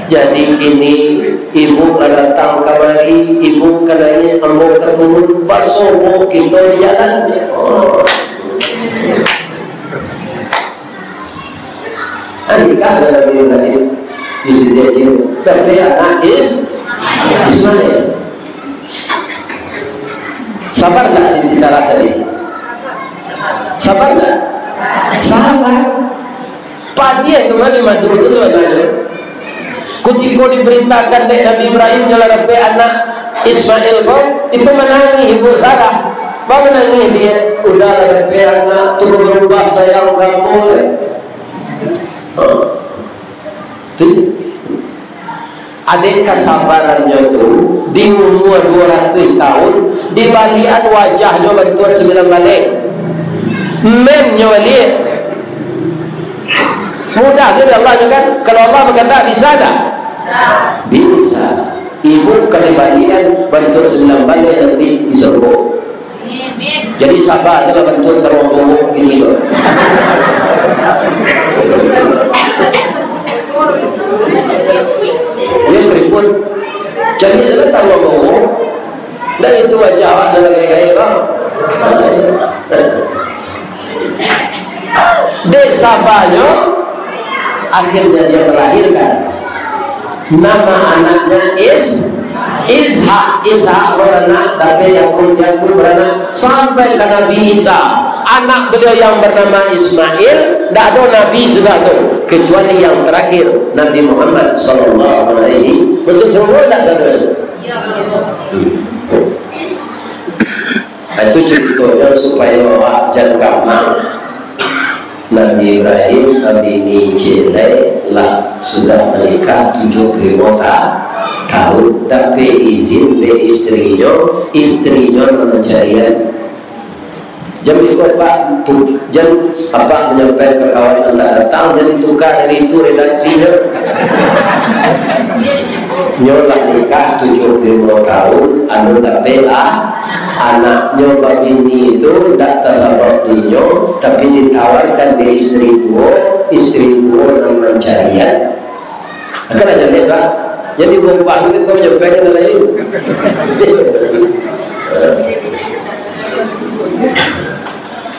Jadi ini ibu datang kemari, ibu katanya ambo keturun basobo kita jalan. Anikah dalam ini di sini tapi anak Ismail. Sabar tak Siti Sarah tadi? Sabar tak? Sabar. Padi itu mana mandu itu ada. Ketika diberitakan dari Nabi Ibrahim jalan anak Ismail kau itu menangis ibu Sarah. Apa menangis dia? Udah lebih anak turun berubah sayang kamu. Adik kesabarannya itu di umur 200 tahun di balian wajahnya bentuk 9 balik. Memnya balik. Mudah saja Allah kan. Kalau Allah berkata bisa tak? Bisa. Ibu kelibalian bentuk 9 balik nanti bisa bohong. Jadi sabar saja bentuk terombong ini loh. Dia keriput. Jadi saya terombong. Dan itu wajah awak dalam gaya-gaya. Dek sabarnya akhirnya dia melahirkan nama anaknya Ishak beranak tapi Yakub beranak sampai ke Nabi Isa anak beliau yang bernama Ismail tidak ada Nabi sudah itu kecuali yang terakhir Nabi Muhammad sallallahu alaihi wasallam tidak ada itu contohnya supaya awak jangan gampang. Nabi Ibrahim, Nabi Nijele lah sudah menikah 75 tahun tapi izin be istrinya mencarian jam ikut Pak jam apa menyampaikan ke kawan anda datang jadi tukar dari itu redaksinya nyolah nikah 75 tahun anu tapi anaknya babini itu tidak tersabak dinyo tapi ditawarkan di istri tua yang mencarian akan aja lihat Pak jadi bapak itu kau menyampaikan lagi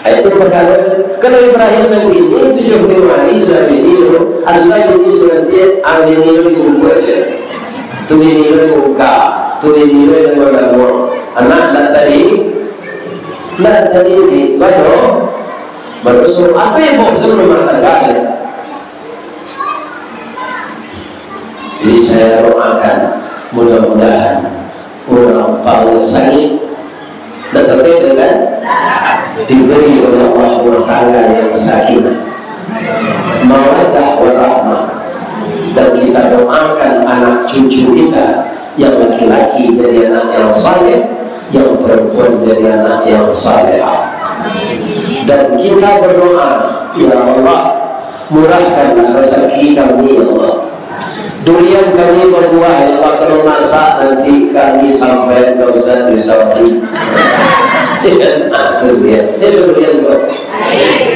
itu perkara kalau Ibrahim yang ini 75 hari sudah ini asal ini sudah dia ambil ini juga tu ini buka tu ini yang berlaku anak dan tadi di baru suruh apa yang mau suruh rumah tangga jadi saya doakan mudah-mudahan orang Paul Sani dan terkait dengan diberi oleh Allah SWT yang sakinah mawaddah warahmah dan kita doakan anak cucu kita yang laki-laki jadi anak yang saleh yang perempuan jadi anak yang saleh. Dan kita berdoa, ya Allah, murahkanlah rezeki kami, ya Allah. Durian kami berbuah, ya Allah, kalau masak nanti kami sampai ke Ustaz Rizawadi. Itu dia, itu durian tu.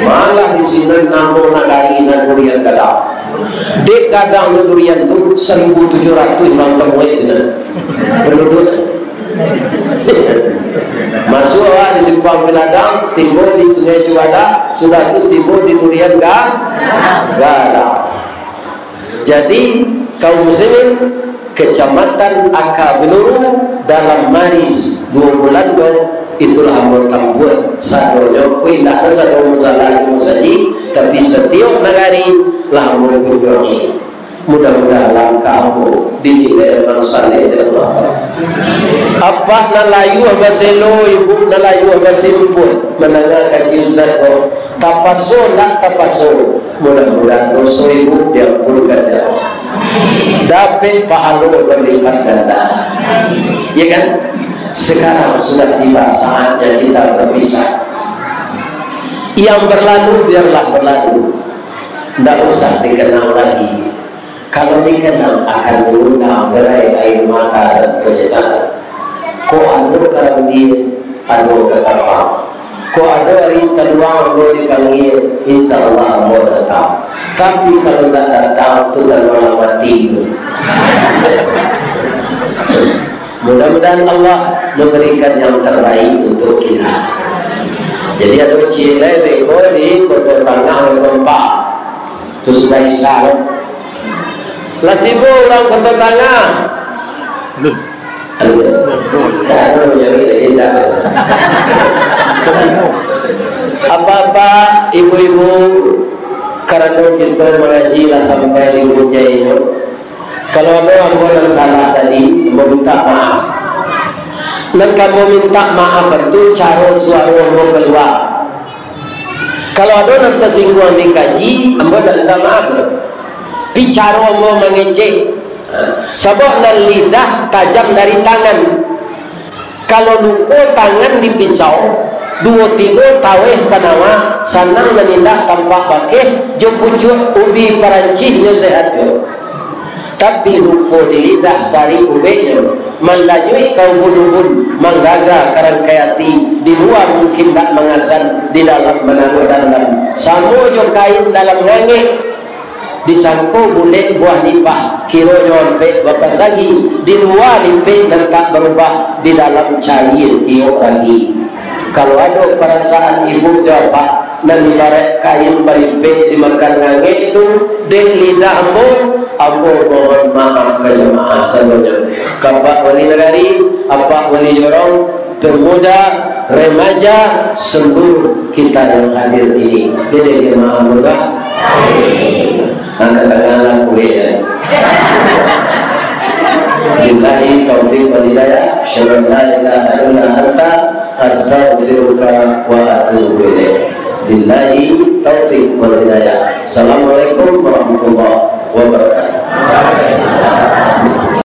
Malah di sini namun nagari dan durian kadang. Dek kadang durian tu 1.700 orang temui sini. Penduduk. Masuk di Simpang Peladang, timbul di Sungai Cibadak, sudah itu timbul di durian Gadang. Jadi kaum muslimin Kecamatan Akabeluru dalam Maris 2 bulan itulah anggota buat sadonya kui tak ada sado masalah saji, tapi setiap negari lah mengunjungi. Mudah-mudahan langkahmu dinilai saleh Allah. Apa nalayu abaselo ibu nalayu abasimpun mendengar kaji Ustaz tapaso nak tapaso, mudah-mudahan dosa ibu diampunkan dia. Dapat pahala berlipat ganda. Ya kan? Sekarang sudah tiba saatnya kita berpisah. Yang berlalu biarlah berlalu, tidak usah dikenang lagi. Kalau dikenang akan mengundang gerai air mata dan penyesalan. Kok anu karang dia anu ketapa. Kok ada hari terluang anu dipanggil, insya Allah mau datang. Tapi kalau tidak datang itu dan malah mati. Mudah-mudahan Allah memberikan yang terbaik untuk kita. Jadi ada cile beko di Kota Tangah Rempak. Terus Baisal. Latibu orang Kota Tangah. Apa-apa ibu-ibu karena kita mengaji lah sampai di Gunjai. Kalau ada yang salah tadi, meminta maaf. Dan kamu minta maaf itu cara suara mau keluar. Kalau ada yang tersinggung dikaji, ambo minta maaf. Bicara mau mengecek. Sebab dan lidah tajam dari tangan. Kalau luko tangan dipisau, 2-3 taweh panawa, sanang menindak tanpa pakai, jepucuk ubi parancihnya sehat yo. Tapi luko di lidah sari ubenya, mandanyui kau bulu-bulu, manggaga karangkayati, di luar mungkin tak mengasan, di dalam menaruh dalam. Samo jo kain dalam ngangik. Disangko boleh buah nipah kilo nyampe bapak sagi di luar limpih dan tak berubah di dalam cair tiok lagi. Kalau ada perasaan ibu jawab dan ibarat kain balimpih dimakan ngangit itu di lidah ambo mohon maaf ke jemaah semuanya. Kapak wali negari, apa wali jorong, pemuda, remaja, seluruh kita yang hadir ini. Jadi jemaah muda. Angkat tangan aku ya. Billahi taufiq wal hidayah. Syada la ilaha illa anta astaghfiruka wa atubu ilaik. Billahi taufiq wal hidayah. Assalamualaikum warahmatullahi wabarakatuh.